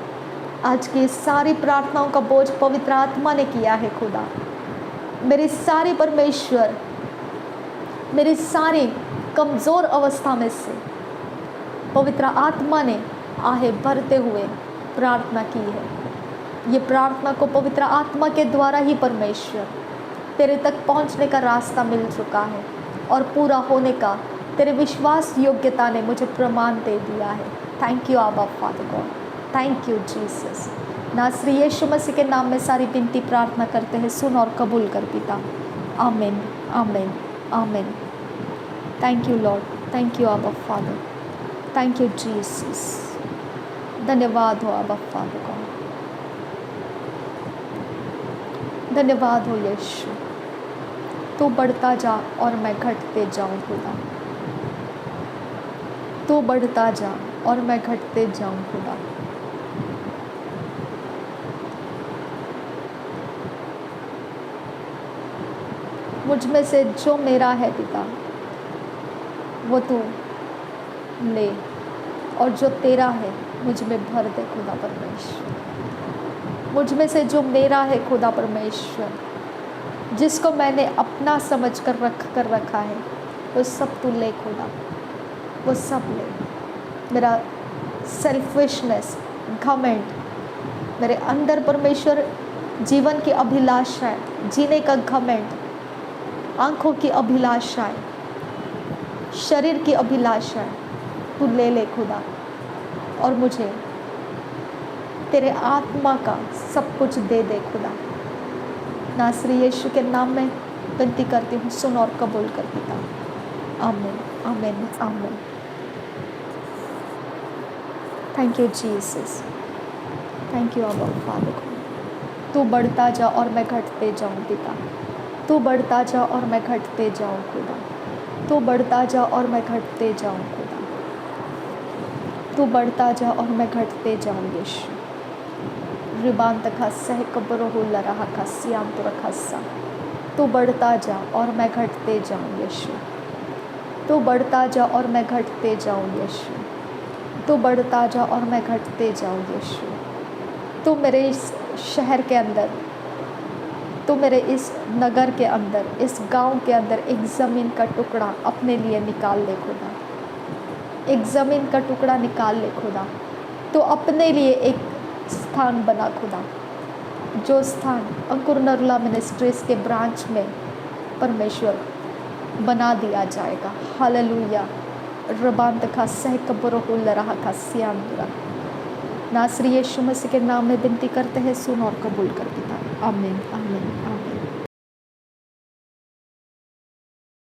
आज की सारी प्रार्थनाओं का बोझ पवित्र आत्मा ने किया है खुदा। मेरी सारी परमेश्वर, मेरी सारी कमज़ोर अवस्था में से पवित्र आत्मा ने आहे भरते हुए प्रार्थना की है। ये प्रार्थना को पवित्र आत्मा के द्वारा ही परमेश्वर तेरे तक पहुंचने का रास्ता मिल चुका है और पूरा होने का तेरे विश्वास योग्यता ने मुझे प्रमाण दे दिया है। थैंक यू आबा father God, thank you Jesus. नासरी यीशु मसीह के नाम में सारी विनती प्रार्थना करते हैं, सुन और कबूल कर पिता। आमीन आमीन आमीन। Thank you Lord, thank you आबा फादर, थैंक यू जीसस। धन्यवाद हो आबा फादर गॉड, धन्यवाद हो यीशु। तू बढ़ता जा और मैं घटते जाऊं खुदा, तू बढ़ता जा और मैं घटते जाऊं खुदा। मुझ में से जो मेरा है पिता वो तू ले, और जो तेरा है मुझ में भर दे खुदा परमेश्वर। मुझ में से जो मेरा है खुदा परमेश्वर, जिसको मैंने अपना समझ कर रखा है, वो सब तू ले खुदा, वो सब ले। मेरा सेल्फिशनेस, घमंड, मेरे अंदर परमेश्वर जीवन की अभिलाषाएं, जीने का घमंड, आंखों की अभिलाषाएं, शरीर की अभिलाषाएं, तू ले ले खुदा, और मुझे तेरे आत्मा का सब कुछ दे दे खुदा। नासरी यीशु के नाम में विनती करती हूँ, सुन और कबूल कर पिता। आमीन, आमीन, आमीन। Thank you Jesus, thank you अब्बा फादर। तू बढ़ता जा और मैं घटते जाऊँ पिता, तू बढ़ता जा और मैं घटते जाऊँ खुदा, तू बढ़ता जा और मैं घटते जाऊँ खुदा, तू बढ़ता जा और मैं घटते जाऊँ यीशु। रिबांत खस्सा है कब्रो हुल्ला रहा खस्सियाम तो रखस्सा। तू बढ़ता जा और मैं घटते जाऊँ यीशु, तू बढ़ता जा और मैं घटते जाऊँ यीशु, तू बढ़ता जा और मैं घटते जाऊँ यीशु। तू मेरे इस शहर के अंदर, तू मेरे इस नगर के अंदर, इस गांव के अंदर एक ज़मीन का टुकड़ा अपने लिए निकाल ले खुदा, एक ज़मीन का टुकड़ा निकाल ले खुदा। तो अपने लिए एक स्थान बना खुदा, जो स्थान अंकुर नरुला मिनिस्ट्रीज के ब्रांच में परमेश्वर बना दिया जाएगा। हालेलुया। रबांत का सह कब्रोहुल रहा का सियामुरा। नासरी यीशु मसीह के नाम में विनती करते हैं, सुन और कबूल कर पिता। आमीन, आमीन, आमीन।